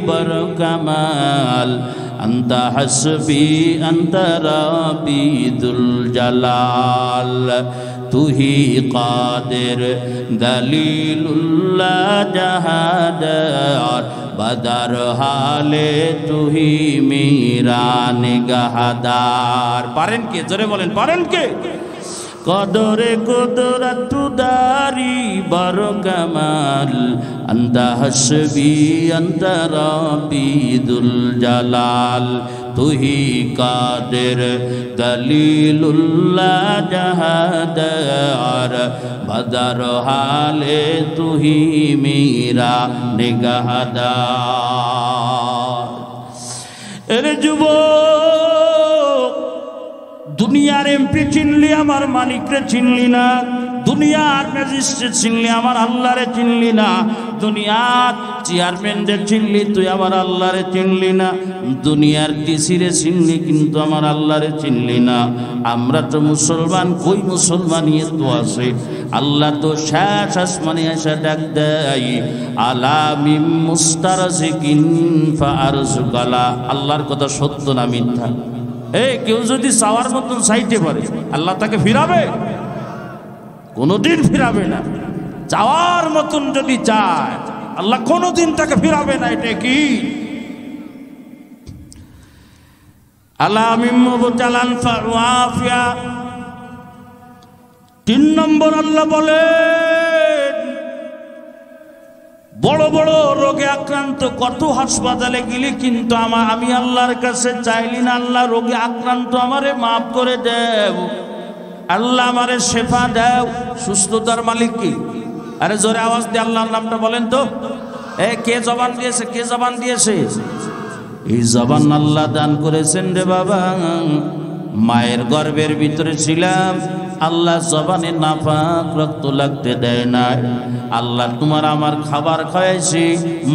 S1: বর কামাল আন্তা হাসবি আন্তা রাবিদুল জালাল তুহি কাদের দলিলুল্লাহ জাহাদার বদর হালে তুহি মেরা নিগাহদার। পারেন কে? জোরে বলেন, পারেন কে? কদরে কদরতদারি বর কামাল আন্তা হাসবি আন্তা রাবিদুল জালাল তুহি কাদের দলিলুল্লাহ জাহাদার বদর হালে তুহি মেরা নিগাহদার। এর যুবক, দুনিয়ার এমপি চিনলি আমার মালিকরে চিনলি না, দুনিয়ার ম্যাজিস্ট্রেট চিনলি আমার আল্লাহরে চিনলি না, দুনিয়ার চেয়ারম্যানদের চিনলি তুই আমার আল্লাহরে চিনলি না, দুনিয়ার ডিসিরে চিনলি কিন্তু আমার আল্লাহরে চিনলি না। আমরা তো মুসলমান, কই মুসলমানিয়ে তো আছে। আল্লাহ তো শেষ আসমানে এসে ডাক দেয় আলামিম মুস্তারজিকিন ফাআরজুকালা। আল্লাহর কথা সত্য না মিথ্যা? কেউ যদি চাওয়ার মতন চাইতে পারে আল্লাহ তাকে ফিরাবে? কোনোদিন ফিরাবে না। চাওয়ার মতন যদি চায় আল্লাহ কোনোদিন তাকে ফিরাবে না। এটা কি? আলামিম মুবতালান ফাওয়াফিয়া। 3 নম্বর আল্লাহ বলেন বড় বড় রোগে আক্রান্ত, কত হাসপাতালে গেলি কিন্তু আমি আল্লাহর কাছে চাইলি না আল্লাহ রোগে আক্রান্ত আমারে মাফ করে দেও, আল্লাহ আমারে শেফা দেও। সুস্থতার মালিক কি? আরে জোরে আওয়াজ দিয়ে আল্লাহর নামটা বলেন তো। কে জবান দিয়েছে? কে জবান দিয়েছে? এই জবান আল্লাহ দান করেছেন রে বাবা। মায়ের গর্ভের ভিতরে ছিলাম, আল্লাহ জবানে নাপাক রক্ত লাগতে দেয় না। আল্লাহ তোমার আমার খাবার খাওয়াইছি,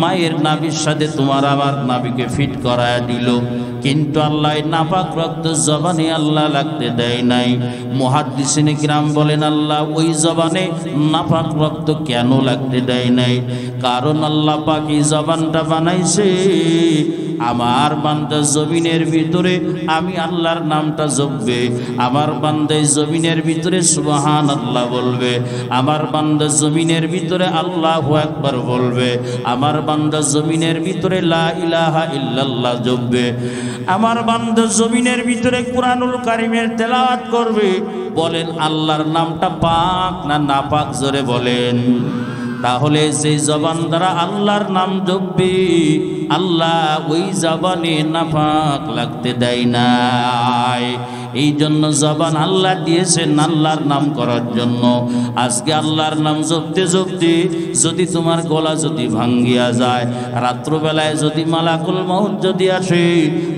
S1: মায়ের নাভির সাথে তোমার আমার নাভিকে ফিট করায় দিল, কিন্তু আল্লাহ নাপাক রক্ত জবানে আল্লাহ লাগতে দেয় নাই। মুহাদ্দিসিনে কিরাম বলেন আল্লাহ ওই জবানে নাপাক রক্ত কেন লাগতে দেয় নাই? কারণ আল্লাহ পাক এই জবানটা বানাইছে আমার বান্দা জমিনের ভিতরে আমি আল্লাহর নামটা জপবে, আমার বান্দা জমিনের ভিতরে সুবহানাল্লাহ বলবে, আমার বান্দা জমিনের ভিতরে আল্লাহু আকবার বলবে, আমার বান্দা জমিনের ভিতরে লা ইলাহা ইল্লাল্লাহ জপবে, আমার বান্দা জমিনের ভিতরে কুরআনুল কারীমের তেলাওয়াত করবে। বলেন আল্লাহর নামটা পাক না নাপাক? জোরে বলেন। তাহলে যে জবান দ্বারা আল্লাহর নাম জপবে আল্লাহ ওই জবানে নাপাক লাগতে দেয় নাই। এই জন্য জবান আল্লাহ দিয়েছেন আল্লাহর নাম করার জন্য। আজকে আল্লাহর নাম জপতে জপতে যদি তোমার গলা যদি ভাঙ্গিয়া যায়, রাত্রবেলায় যদি মালাকুল মউত যদি আসে,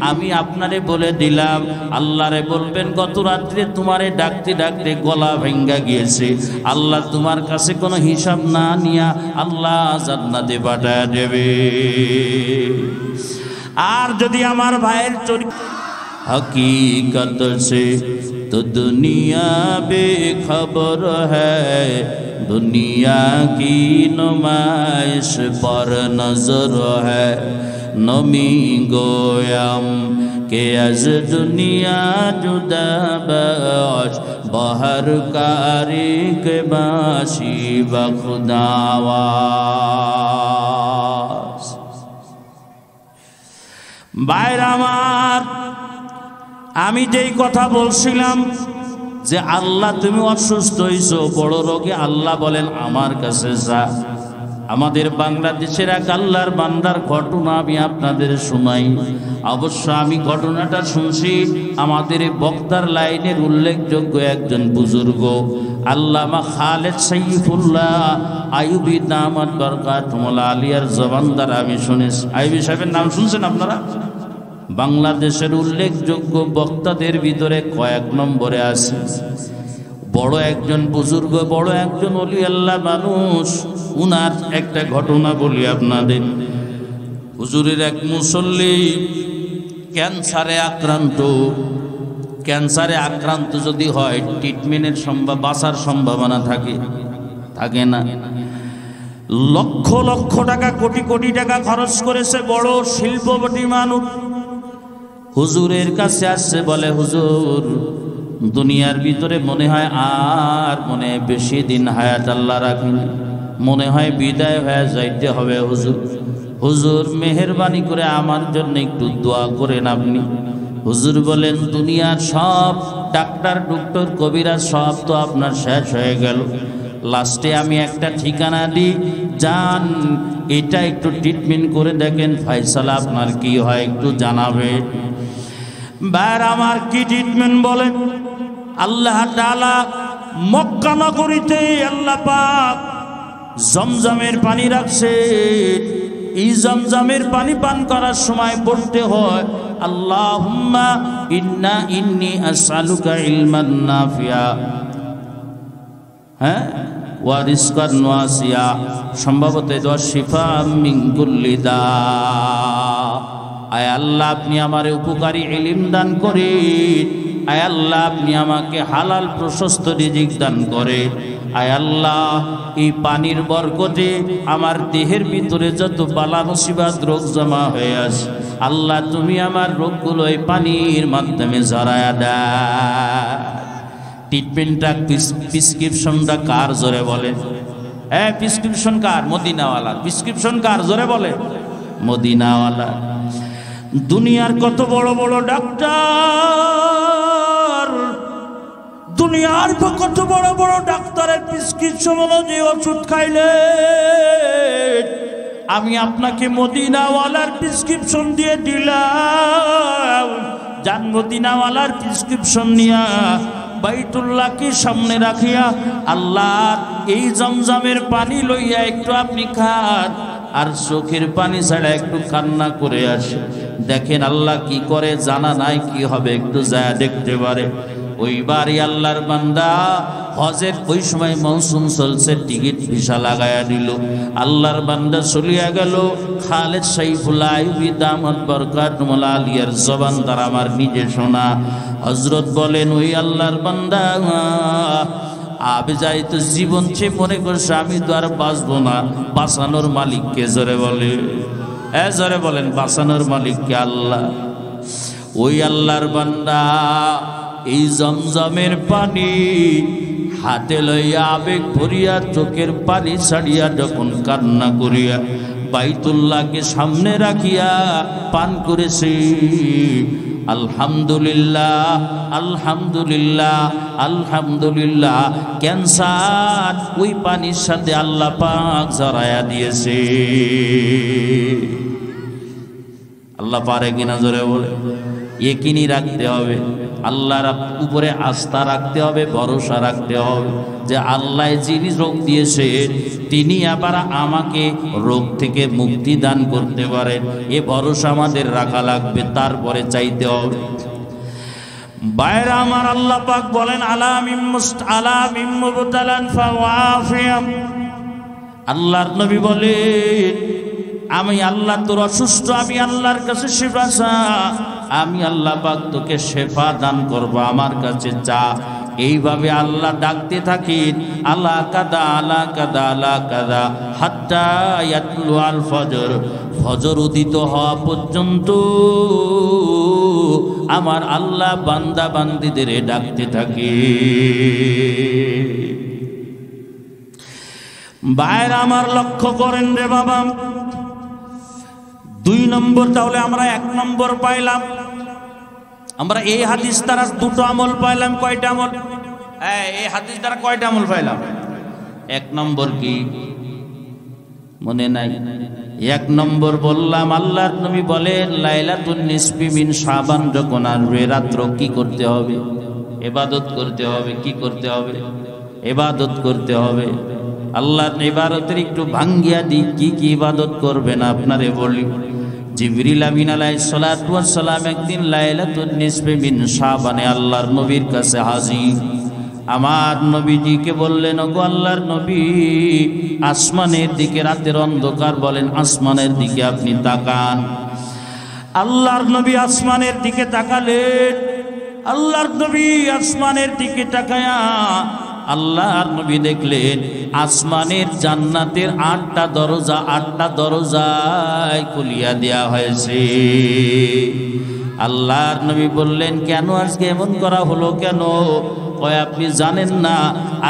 S1: আমি আপনারে বলে দিলাম, আল্লাহরে বলবেন গত রাত্রে তোমারে ডাকতে ডাকতে গলা ভেঙ্গা গিয়েছে, আল্লাহ তোমার কাছে কোনো হিসাব না নিয়া আল্লাহ জান্নাতে পাঠায় দেবে। আর যদি আমার ভাইয়ের চরিত্র हकीकत से तो दुनिया बेखबर है, दुनिया की नुमाइश पर नजर है। नमी गोयम के अज दुनिया जुदा बाश, बहर कारी के बाशी बखुदावास। বাইরে আমার, আমি যেই কথা বলছিলাম যে আল্লাহ তুমি অসুস্থ হইছো, বড় রোগে, আল্লাহ বলেন আমার কাছে যা। আমাদের বাংলাদেশের এক আল্লাহর বান্দার ঘটনা আমি আপনাদের শোনাই। অবশ্য আমি ঘটনাটা শুনছি আমাদের বক্তার লাইনের উল্লেখযোগ্য একজন বুজুর্গ আল্লামা খালেদ সাইফুল্লাহ আইয়ুবী দামাত বরকাতুহুল্লাহ আলিয়ার জবান দ্বারা আমি শুনেছি। আইয়ুবী সাহেবের নাম শুনছেন আপনারা? বাংলাদেশের উল্লেখযোগ্য বক্তাদের ভিতরে কয়েক নম্বরে আছে। বড় একজন বুজুর্গ, বড় একজন ওলি আল্লাহ মানুষ। উনার একটা ঘটনা বলি আপনাদের। হুজুরের এক মুসল্লি ক্যান্সারে আক্রান্ত। ক্যান্সারে আক্রান্ত যদি হয় ট্রিটমেন্টের বাঁচার সম্ভাবনা থাকে না। লক্ষ লক্ষ টাকা, কোটি কোটি টাকা খরচ করেছে, বড় শিল্পপতি মানুষ। হুজুরের কাছে আসছে, বলে হুজুর দুনিয়ার ভিতরে মনে হয় আর বেশি দিন হায়াত আল্লাহ রাখেন, মনে হয় বিদায় হয়ে যাইতে হবে হুজুর। হুজুর মেহেরবানি করে আমার জন্য একটু দোয়া করেন আপনি। হুজুর বলেন দুনিয়ার সব ডাক্তার ডক্টর কবিরাজ সব তো আপনার শেষ হয়ে গেল, লাস্টে আমি একটা ঠিকানা দিই, যান এটা একটু ট্রিটমেন্ট করে দেখেন, ফয়সালা আপনার কি হয় একটু জানাবে। ভাইর আমার, কি ট্রিটমেন্ট বলেন? আল্লাহ তাআলা মক্কা নগরীতে আল্লাহ পাক জমজমের পানি রাখছে। এই জমজমের পানি পান করার সময় পড়তে হয় আল্লাহুম্মা ইন্নী আসআলুকা ইলমান নাফিয়া, হ্যাঁ, ওয়া রিজকান ওয়াসিয়া, সম্ভবত ওয়া শিফা মিন কুল্লি দা। আয় আল্লাহ আপনি আমারে উপকারী ইলম দান করেন। আয় আল্লাহ আপনি আমাকে হালাল প্রশস্ত রিজিক দান করে। আয় আল্লাহ এই পানির বরকতে আমার দেহের ভিতরে যত বালা মুসিবত রোগ জমা হয়ে আছে, আল্লাহ তুমি আমার রোগগুলো এই পানির মাধ্যমে ঝরায়া দাও। ট্রিটমেন্টটা প্রেসক্রিপশনটা কার জোরে বলে? হ্যাঁ, প্রেসক্রিপশন কার? মদিনাওয়ালা। প্রেসক্রিপশন কার জোরে বলে? মদিনাওয়ালা। দুনিয়ার কত বড় বড় ডাক্তার, দুনিয়ার কত বড় বড় ডাক্তারের প্রেসক্রিপশন অনুযায়ী ওষুধ খাইলে আমি আপনাকে মদিনাওয়ালার প্রেসক্রিপশন দিয়ে দিলাম। যান মদিনাওয়ালার প্রেসক্রিপশন নিয়া বাইতুল্লাহকে সামনে রাখিয়া আল্লাহর এই জমজমের পানি লইয়া একটু আপনি খান, আর চোখের পানি ছাড়া একটু কান্না করে আসে। দেখেন আল্লাহ কি করে, জানা নাই কি হবে, একটু যায় দেখতে পারে। ওইবারই আল্লাহর বান্দা হজের ওই সময় মৌসুম চলছে, টিকিট ভিসা লাগায়া দিল। আল্লাহর বান্দা চলিয়া গেল। খালেদ সাইফুল্লাহ আইয়ুবী দামাত বরকাতুহুল্লাহ আলিয়ার জবান দ্বারা আমার নিজে শোনা। হযরত বলেন ওই আল্লাহর বান্দা আবে যাই তো জীবন সে মনে করছে আমি তো আর বাঁচবো না। বাঁচানোর মালিককে জোরে বলে, জোরে বলেন, বাঁচানোর মালিককে আল্লাহ। ওই আল্লাহর বান্দা এই জমজমের পানি হাতে লইয়া আবেগ ভরিয়া চোখের পানি ছাড়িয়া যখন কান্না করিয়া বাইতুল্লাহকে সামনে রাখিয়া পান করেছে। আলহামদুলিল্লাহ, আলহামদুলিল্লাহ, আলহামদুলিল্লাহ। ক্যান্সার ওই পানির সাথে আল্লাহ পাক জড়ায়া দিয়েছে। আল্লাহ পারে কিনা জোরে বলে, ইকিনি রাখতে হবে। আল্লাহর উপরে আস্থা রাখতে হবে, ভরসা রাখতে হবে যে আল্লাহ যিনি রোগ দিয়েছে তিনি আবার আমাকে রোগ থেকে মুক্তি দান করতে পারেন। এ ভরসা আমাদের রাখা লাগবে, তারপরে চাইতে হবে। বাইরা আমার, আল্লাহ পাক বলেন আল্লাহর নবী বলেন আমি আল্লাহ তোর অসুস্থ, আমি আল্লাহর কাছে শিফা চা, আমি আল্লাহ পাক তোকে শেফা দান করব, আমার কাছে চা। এইভাবে আল্লাহ ডাকতে থাকেন আলা কাদা আলা কাদা আলা কাদা হাত্তা ইয়াতলু আল ফজর, ফজর উদিত হওয়া পর্যন্ত আমার আল্লাহ বান্দা বান্দীদের ডাকতে থাকে। বাইরে আমার লক্ষ্য করেন রে বাবা, 2 নম্বর, তাহলে আমরা 1 নম্বর পাইলাম। আমরা এই হাদিস দ্বারা 2টো আমল পাইলাম। কয়টা আমল? এই হাদিস দ্বারা কয়টা আমল পাইলাম? 1 নম্বর কি মনে নাই? 1 নম্বর বললাম আল্লাহর নবী বলেন লাইলাতুন নিসফি মিন শাবান যখন আসবে রাত্র কি করতে হবে? ইবাদত করতে হবে। কি করতে হবে? ইবাদত করতে হবে। আল্লাহর ইবাদতের একটু ভাঙ্গিয়া দিই, কি কি ইবাদত করবেন আপনারে বলি। জিবরিল আমিন আলাইহিস সালাতু ওয়াস সালাম একদিন লাইলাতুন নিসফি মিন শাবানে আল্লাহর নবীর কাছে হাজির। আমার নবীজিকে বললেন, ওগো আল্লাহর নবী, আসমানের দিকে, রাতের অন্ধকার, বলেন আসমানের দিকে আপনি তাকান। আল্লাহর নবী আসমানের দিকে তাকালেন। আল্লাহর নবী আসমানের দিকে তাকায়া আল্লাহর নবী দেখলেন আসমানের জান্নাতের 8টা দরজা, 8টা দরজায় খুলিয়া দেয়া হয়েছে। আল্লাহর নবী বললেন, কেন আজকে এমন করা হলো কেন? কয় আপনি জানেন না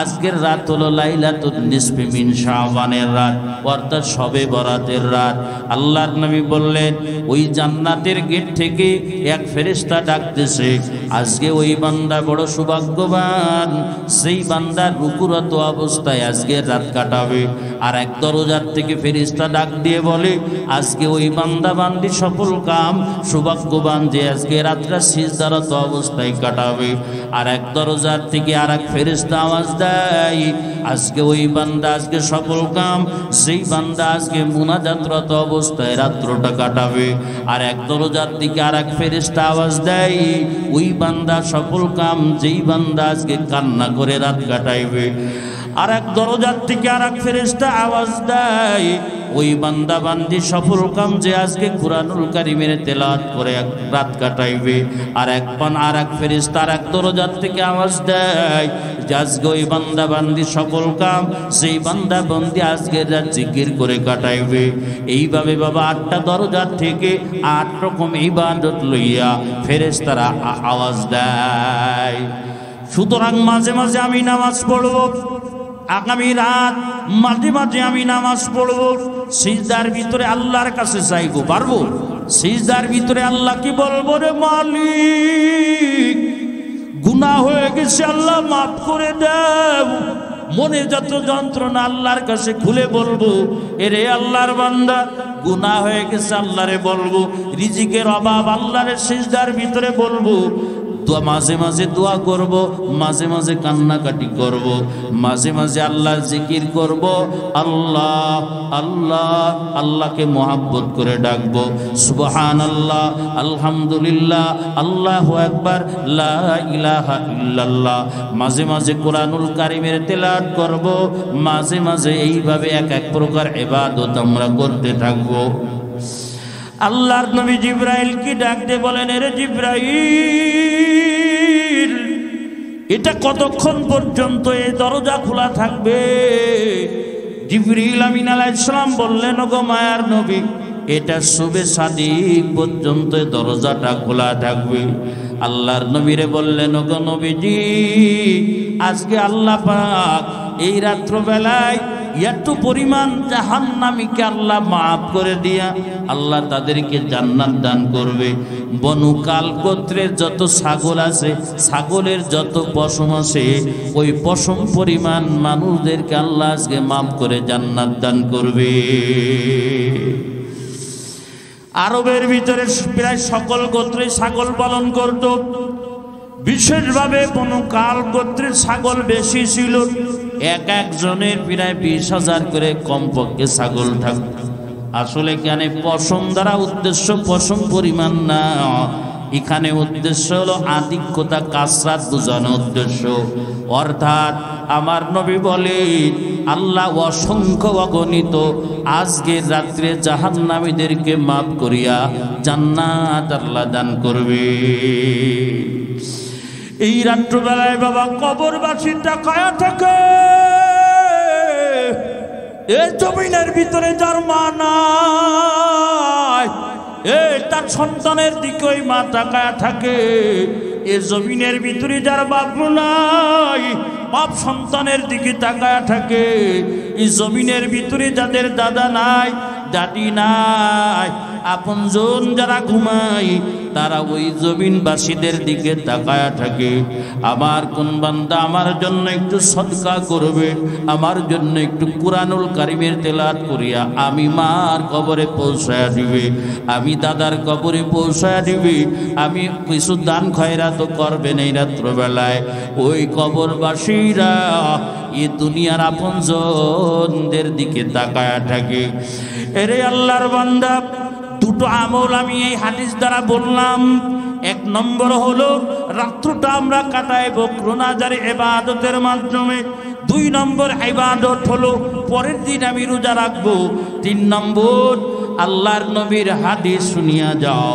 S1: আজকের রাত হলো লাইলাতুন নিসফি মিন শাবানের রাত, অর্থাৎ শবে বরাতের রাত। আল্লাহর নবী বললেন ওই জান্নাতের গেট থেকে এক ফেরেশতা ডাকতেছে, আজকে ওই বান্দা বড় সৌভাগ্যবান, সেই বান্দা রুকুরত অবস্থায় আজকে রাত কাটাবে। আর এক দরজার থেকে ফেরেশতা ডাক দিয়ে বলে, আজকে ওই বান্দা বান্দি সফল কাম, সৌভাগ্যবান যে আজকে রাতটা সিজদারত অবস্থায় কাটাবে। আর এক দরজার থেকে আর এক ফেরেশতা আওয়াজ দেয়, আজকে ওই বান্দা আজকে সফল কাম, সেই বান্দা আজকে মুনাজাতরত অবস্থায় রাত্রটা কাটাবে। আর এক দরজার দিকে আর এক ফেরেশতা আওয়াজ দেয়, ওই বান্দা সফল কাম, যেই বান্দা আজকে কান্না করে রাত কাটাইবে। আর এক দরজার থেকে আর এক ফেরেশতা আওয়াজ দেয়, ওই বান্দা বান্দি সফল কাম, যে আজকে কুরআনুল কারীমের তেলাওয়াত করে রাত কাটাইবে। আর এক ফেরেশতা আর এক দরজার থেকে আওয়াজ দেয়, যে আজকে ওই বান্দা বান্দি সফল কাম, সেই বান্দা বান্দি আজকে রাত জিকির করে কাটাইবে। এইভাবে বাবা 8টা দরজার থেকে 8 রকম ইবাদত লইয়া ফেরেশতারা আওয়াজ দেয়। সুতরাং মাঝে মাঝে আমি নামাজ পড়ব, আগামী রাত মাঝে মাঝে আমি নামাজ পড়ব, সিজদার ভিতরে আল্লাহর কাছে চাইবো। পারবো? সিজদার ভিতরে আল্লাহকে বলবো, রে মালিক, গুনাহ হয়ে গেছে, আল্লাহ মাফ করে দাও। মনে যত যন্ত্রণা আল্লাহর কাছে খুলে বলবো, এরে আল্লাহর বান্দা গুনাহ হয়ে গেছে, আল্লাহরে বলবো। রিজিকের অভাব আল্লাহরে সিজদার ভিতরে বলবো। মাঝে মাঝে দোয়া করব, মাঝে মাঝে কান্নাকাটি করব, মাঝে মাঝে আল্লাহর জিকির করব। আল্লাহ আল্লাহ আল্লাহকে মোহাব্বত করে ডাকবো। সুবহানাল্লাহ, আলহামদুলিল্লাহ, আল্লাহু আকবার, লা ইলাহা ইল্লাল্লাহ। মাঝে মাঝে কুরআনুল কারীমের তেলাওয়াত করব, মাঝে মাঝে এইভাবে এক এক প্রকার ইবাদত আমরা করতে থাকবো। আল্লাহর নবী জিবরাইলকে ডাকতে বলেন, এরে জিবরাইল, এটা কতক্ষণ পর্যন্ত এই দরজা খোলা থাকবে? জিবরিল আমিন আলাইহিস সালাম বললেন, ওগো মায়ার নবী, এটা শুবে সাদিক পর্যন্ত দরজাটা খোলা থাকবে। আল্লাহর নবীরে বললেন, ওগো নবীজি, আজকে আল্লাহ পাক এই রাত্রবেলায় এত পরিমাণ জাহান্নামীকে আল্লাহ মাফ করে দিয়া আল্লাহ তাদেরকে জান্নাত দান করবে। বনু কাল গোত্রের যত ছাগল আছে, ছাগলের যত পশম আছে, ওই পশম পরিমাণ মানুষদেরকে আল্লাহ আজকে মাফ করে জান্নাত দান করবে। আরবের ভিতরে প্রায় সকল গোত্রে ছাগল পালন করত। বিশেষভাবে কোনো কাল গোত্রের ছাগল বেশি ছিল, এক একজনের প্রায় 20,000 করে কমপক্ষে ছাগল থাকত। আসলে এখানে পশম দ্বারা উদ্দেশ্য পশম পরিমাণ না, এখানে উদ্দেশ্য হলো আধিক্যতা কাসরাত বোঝানো উদ্দেশ্য। অর্থাৎ আমার নবী বলে আল্লাহ অসংখ্য অগণিত আজকের রাত্রে জাহান্নামীদেরকে মাফ করিয়া জান্নাত আল্লাহ দান করবে। এই রাত্রবেলায় বাবা কবরবাসীর টাকায়া থাকে, এই জমিনের ভিতরে যার মা নাই, তার সন্তানের দিকে ওই মা তাকায়া থাকে। এ জমিনের ভিতরে যার বাপ নাই, বাপ সন্তানের দিকে তাকায়া থাকে। এই জমিনের ভিতরে যাদের দাদা নাই, দাদি নাই, আপনজন যারা ঘুমায়, তারা ওই জমিনবাসীদের দিকে তাকায়া থাকে। আমার কোন বান্দা আমার জন্য একটু সদকা করবে, আমার জন্য একটু কুরআনুল কারীমের তেলাওয়াত করিয়া আমি মার কবরে পৌঁছায়া দিবে, আমি দাদার কবরে পৌঁছায়া দিবে, আমি কিছু দান খয়রাত করবেন এই রাত্রবেলায়। ওই কবরবাসীরা এই দুনিয়ার আপনজনদের দিকে তাকায়া থাকে। এরে আল্লাহর বান্দা, দুটো আমল আমি এই হাদিস দ্বারা বললাম। এক নম্বর হলো রাত্রটা আমরা কাটাইব ক্রোনাজারি ইবাদতের মাধ্যমে। 2 নম্বর ইবাদত হলো পরের দিন আমি রোজা রাখবো। 3 নম্বর আল্লাহর নবীর হাদিস শুনিয়া যাও।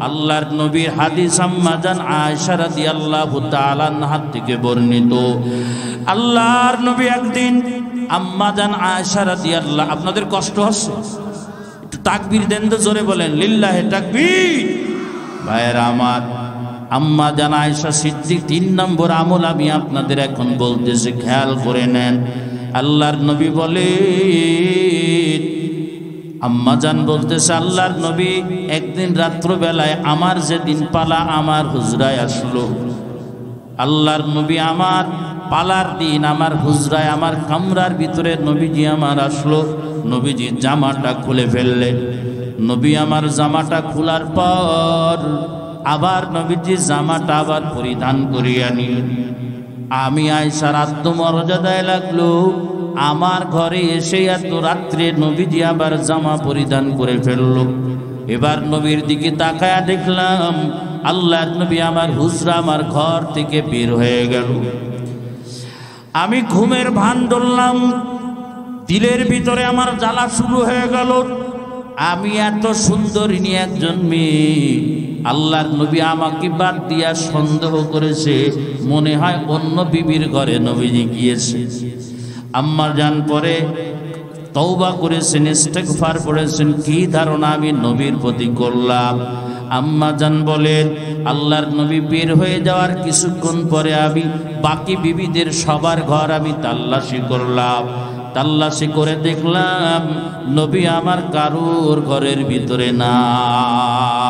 S1: আল্লাহর নবীর হাদিস আম্মা জান আয়েশা রাদিয়াল্লাহু তাআলা আনহা থেকে বর্ণিত। আল্লাহর নবী একদিন আম্মা জান আয়েশা রাদিয়াল্লাহু, আপনাদের কষ্ট হচ্ছে? তাকবীর দেন তো জোরে বলেন, লিল্লাহে তাকবীর। ভাইয়েরা আমার, আম্মা জান আয়েশা সিদ্দিক 3 নম্বর আমল আমি আপনাদের এখন বলতেছি, খেয়াল করে নেন। আল্লাহর নবী বলে, আম্মা জান বলতেছে আল্লাহর নবী একদিন রাত্রবেলায় আমার যেদিন পালা আমার হুজরায় আসলো। আল্লাহর নবী আমার পালার দিন আমার হুজরায় আমার কামরার ভিতরে নবীজি আমার আসলো। নবীজি জামাটা খুলে ফেললেন। নবী আমার জামাটা খোলার পর আবার নবীজি জামাটা আবার পরিধান করিয়া নিলেন। আমি আয়েশার আত্মমর্যাদায় লাগলো, আমার ঘরে এসে এত রাত্রে নবীজি আবার জামা পরিধান করে ফেললো। এবার নবীর দিকে তাকায়া দেখলাম আল্লাহর নবী আমার হুজরা আমার ঘর থেকে বের হয়ে গেল। আমি ঘুমের ভান ধরলাম, দিলের ভিতরে আমার জ্বালা শুরু হয়ে গেল। আমি এত সুন্দরিনী একজন মেয়ে, আল্লাহর নবী আমাকে বাদ দিয়া সন্দেহ করেছে, মনে হয় অন্য বিবির ঘরে নবীজি গিয়েছে। আম্মা জান পরে তওবা করেছেন, ইস্তেগফার করেছেন, কি ধারণা আমি নবীর প্রতি করলাম। আম্মা জান বলেন আল্লাহর নবী বের হয়ে যাওয়ার কিছুক্ষণ পরে আমি বাকি বিবিদের সবার ঘর আমি তাল্লাশি করলাম। তাল্লাশি করে দেখলাম নবী আমার কারোর ঘরের ভিতরে নাই।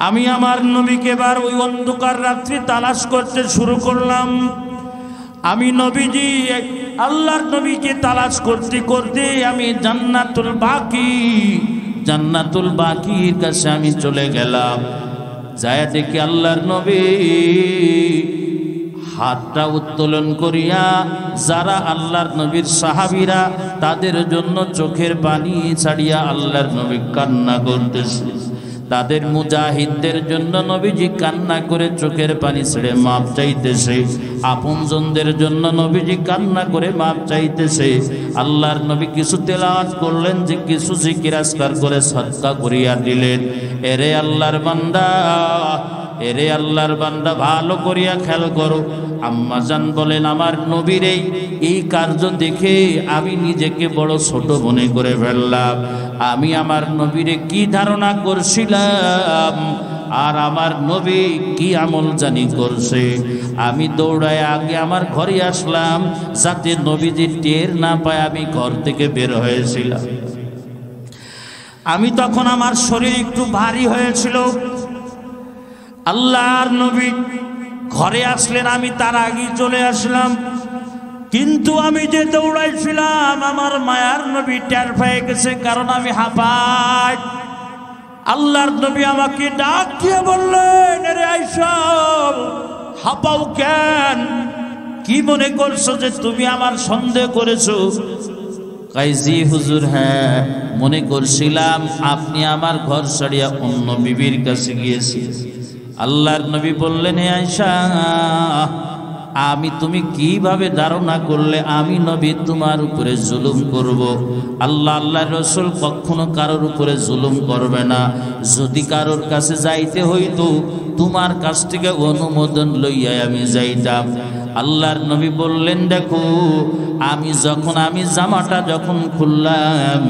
S1: আমি আমার নবীকে এবার ওই অন্ধকার রাত্রি তালাশ করতে শুরু করলাম। আমি নবীজি আল্লাহর নবীকে তালাশ করতে করতে আমি জান্নাতুল বাকির কাছে আমি চলে গেলাম। যায় দেখি আল্লাহর নবী হাতটা উত্তোলন করিয়া যারা আল্লাহর নবীর সাহাবীরা তাদের জন্য চোখের পানি ছাড়িয়া আল্লাহর নবী কান্না করতেছে। তাদের মুজাহিদদের জন্য নবীজি কান্না করে চোখের পানি ছেড়ে মাপ চাইতেছে। আপনজনদের জন্য নবীজি কান্না করে মাপ চাইতেছে। আল্লাহর নবী কিছু তেলাওয়াত করলেন, যে কিছু জিকির আজকার করে সদকা করিয়া দিলেন। এরে আল্লাহর বান্দা ভালো করিয়া খেয়াল করো। আম্মা জান বলেন আমার নবীর এই কার্য দেখে আমি নিজেকে বড় ছোট মনে করে ফেললাম। আমি আমার নবীরে কি ধারণা করছিলাম, আর আমার নবী কি আমল জানি করছে। আমি দৌড়ায় আগে আমার ঘরে আসলাম, যাতে নবীজি টের না পায় আমি ঘর থেকে বের হয়েছিলাম। আমি তখন আমার শরীর একটু ভারী হয়েছিল। আল্লাহর নবী ঘরে আসলেন, আমি তার আগে চলে আসলাম। কিন্তু আমি যে দৌড়াইছিলাম আমার মায়ার নবী টের পেয়ে গেছে, কারণ আমি হাঁপাই। আল্লাহর নবী আমাকে ডাক দিয়ে বললেন, আরে আয়েশা, হাঁপাও কেন? কি মনে করছো যে তুমি আমার সন্দেহ করেছো? কাইজি হুজুর, হ্যাঁ মনে করছিলাম আপনি আমার ঘর ছাড়িয়া অন্য বিবির কাছে গিয়েছি। আল্লাহর নবী বললেন, হে আয়েশা, তুমি কিভাবে ধারণা করলে আমি নবী তোমার উপরে জুলুম করব? আল্লাহর রাসূল কখনো কারোর উপরে জুলুম করবে না। যদি কারোর কাছে যাইতে হইতো তোমার কাছ থেকে অনুমোদন লইয়া আমি যাইতাম। আল্লাহর নবী বললেন, দেখো আমি জামাটা যখন খুললাম,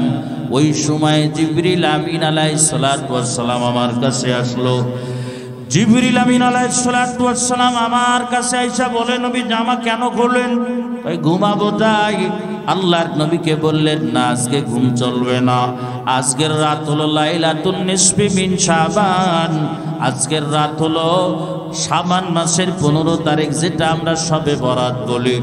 S1: ওই সময় জিবরিল আমিন আলাইহিস সালাতু ওয়াস সালাম আমার কাছে আসলো। জিবরিল আমিন আলাইহিস সালাতু ওয়াস সালাম আমার কাছে আইসা বলে, নবী জামা কেন খুললেন? তাই ঘুমাবো তাই। আল্লাহর নবীকে বললেন, না আজকে ঘুম চলবে না, আজকের রাত হলো লাইলাতুন নিসফি মিন শাবান। আজকের রাত হলো শাবান মাসের 15 তারিখ, যেটা আমরা শবে বরাত বলি।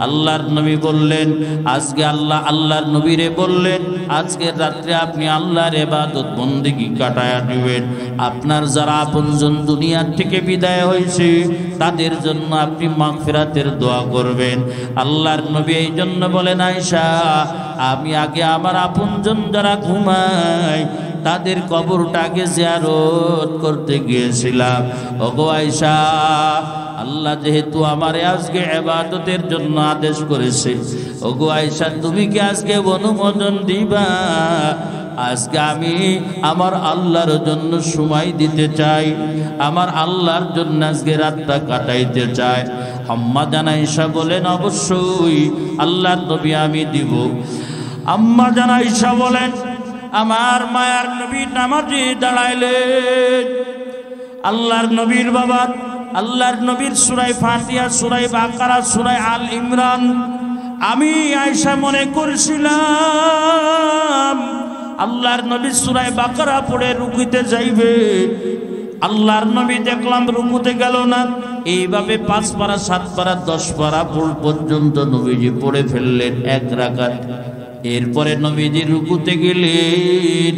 S1: আল্লাহর নবী বললেন, আজকে আল্লাহর নবীরে বললেন, আজকের রাত্রে আপনি আল্লাহর ইবাদত বন্দেগী কাটায়া দিবেন। আপনার যারা আপনজন দুনিয়ার থেকে বিদায় হয়েছে তাদের জন্য আপনি মাগফিরাতের দোয়া করবেন। আল্লাহর নবী এই জন্য বলেন, আয়েশা, আমি আগে আমার আপনজন যারা ঘুমায় তাদের কবরটাকে জিয়ারত করতে গিয়েছিলাম। ওগো আয়েশা, আল্লাহ যেহেতু আমারে আজকে ইবাদতের জন্য আদেশ করেছে, ওগো আয়েশা তুমি কি আজকে অনুমোদন দিবা? আজকে আমি আমার আল্লাহর জন্য সময় দিতে চাই, আমার আল্লাহর জন্য আজকে রাতটা কাটাইতে চাই। আম্মা জান আয়েশা বলেন, অবশ্যই আল্লাহর নবী আমি দিব। আম্মা জান আয়েশা বলেন, আমার মায়ার নবী নামাজে দাঁড়াইলেন। আল্লাহর নবীর বাবা, আল্লাহর নবীর সূরা ফাতিহা, সূরা বাকারা, সূরা আল ইমরান আমি আয়েশা মনে করছিলাম আল্লাহর নবী সূরা বাকারা পড়ে রুকুতে যাইবে। আল্লাহর নবী দেখলাম রুকুতে গেল না। এইভাবে 5 পারা 7 পারা 10 পারা পর্যন্ত নবীজি পড়ে ফেললেন এক রাকাত। এরপরে নবীজি রুকুতে গেলেন।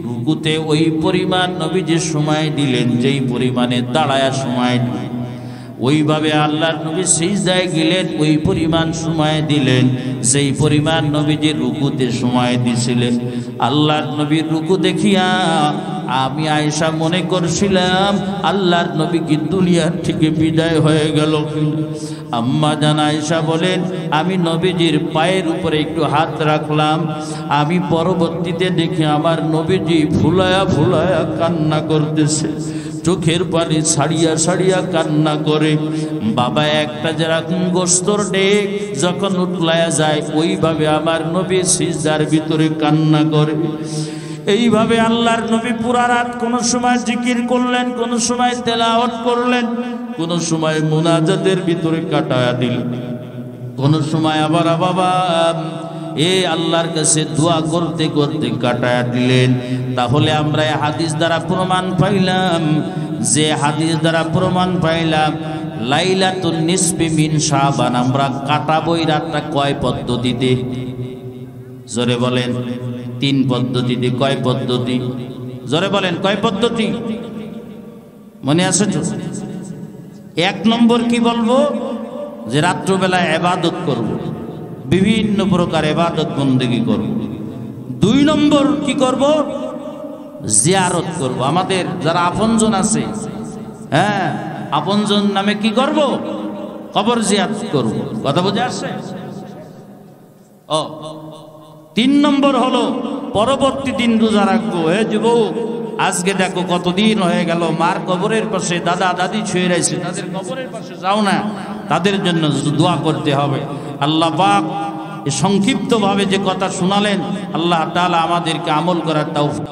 S1: রুকুতে ওই পরিমাণ নবীজি সময় দিলেন যেই পরিমাণে দাঁড়ায়া সময় দিলেন। ওইভাবে আল্লাহর নবী সিজদায় গেলেন, ওই পরিমাণ সময় দিলেন যেই পরিমাণ নবীজি রুকুতে সময় দিছিলেন। আল্লাহর নবীর রুকু দেখিয়া আমি আয়েশা মনে করছিলাম আল্লাহর নবী কি দুনিয়ার থেকে বিদায় হয়ে গেল। আম্মা জান আয়েশা বলেন, আমি নবীজির পায়ের উপরে একটু হাত রাখলাম। আমি পরবর্তীতে দেখি আমার নবীজি ফুলায়া ফুলায়া কান্না করতেছে, চোখের পানি ছাড়িয়া ছাড়িয়া কান্না করে। বাবা একটা যেরকম গোস্তর ডেক যখন উঠলায়া যায়, ওইভাবে আমার নবী সিজদার ভিতরে কান্না করে। এইভাবে আল্লাহর নবী পুরা রাত কোন সময় জিকির করলেন, কোন সময় তেলাওয়াত করলেন, কোন সময় মুনাজাতের ভিতরে কাটায়া দিলেন, কোন সময় আবার বাবা আল্লাহর কাছে দোয়া করতে করতে কাটায়া দিলেন। তাহলে আমরা এই হাদিস দ্বারা প্রমাণ পাইলাম লাইলাতুন নিসফি মিন শাবান আমরা কাটাবো এই রাতটা কয় পদ্ধতিতে? জোরে বলেন। 3 পদ্ধতিতে। কয় পদ্ধতি? জোরে বলেন, কয় পদ্ধতি মনে আছে তো? 1 নম্বর কি বলবো? যে রাত্রবেলা ইবাদত করব, বিভিন্ন প্রকার ইবাদত বন্দেগী করব। 2 নম্বর কি করব? জিয়ারত করব। আমাদের যারা আপনজন আছে, হ্যাঁ আপনজন নামে কি করব? কবর জিয়ারত করব। কথা বুঝে আসছে? 3 নম্বর হলো পরবর্তী দিন রোজা রাখবো। যুবক, আজকে দেখো কতদিন হয়ে গেল মার কবরের পাশে দাদা দাদি শুয়ে রয়েছে, তাদের কবরের পাশে যাও না, তাদের জন্য দোয়া করতে হবে। আল্লাহ পাক সংক্ষিপ্তভাবে যে কথা শোনালেন, আল্লাহ তাআলা আমাদেরকে আমল করার তৌফিক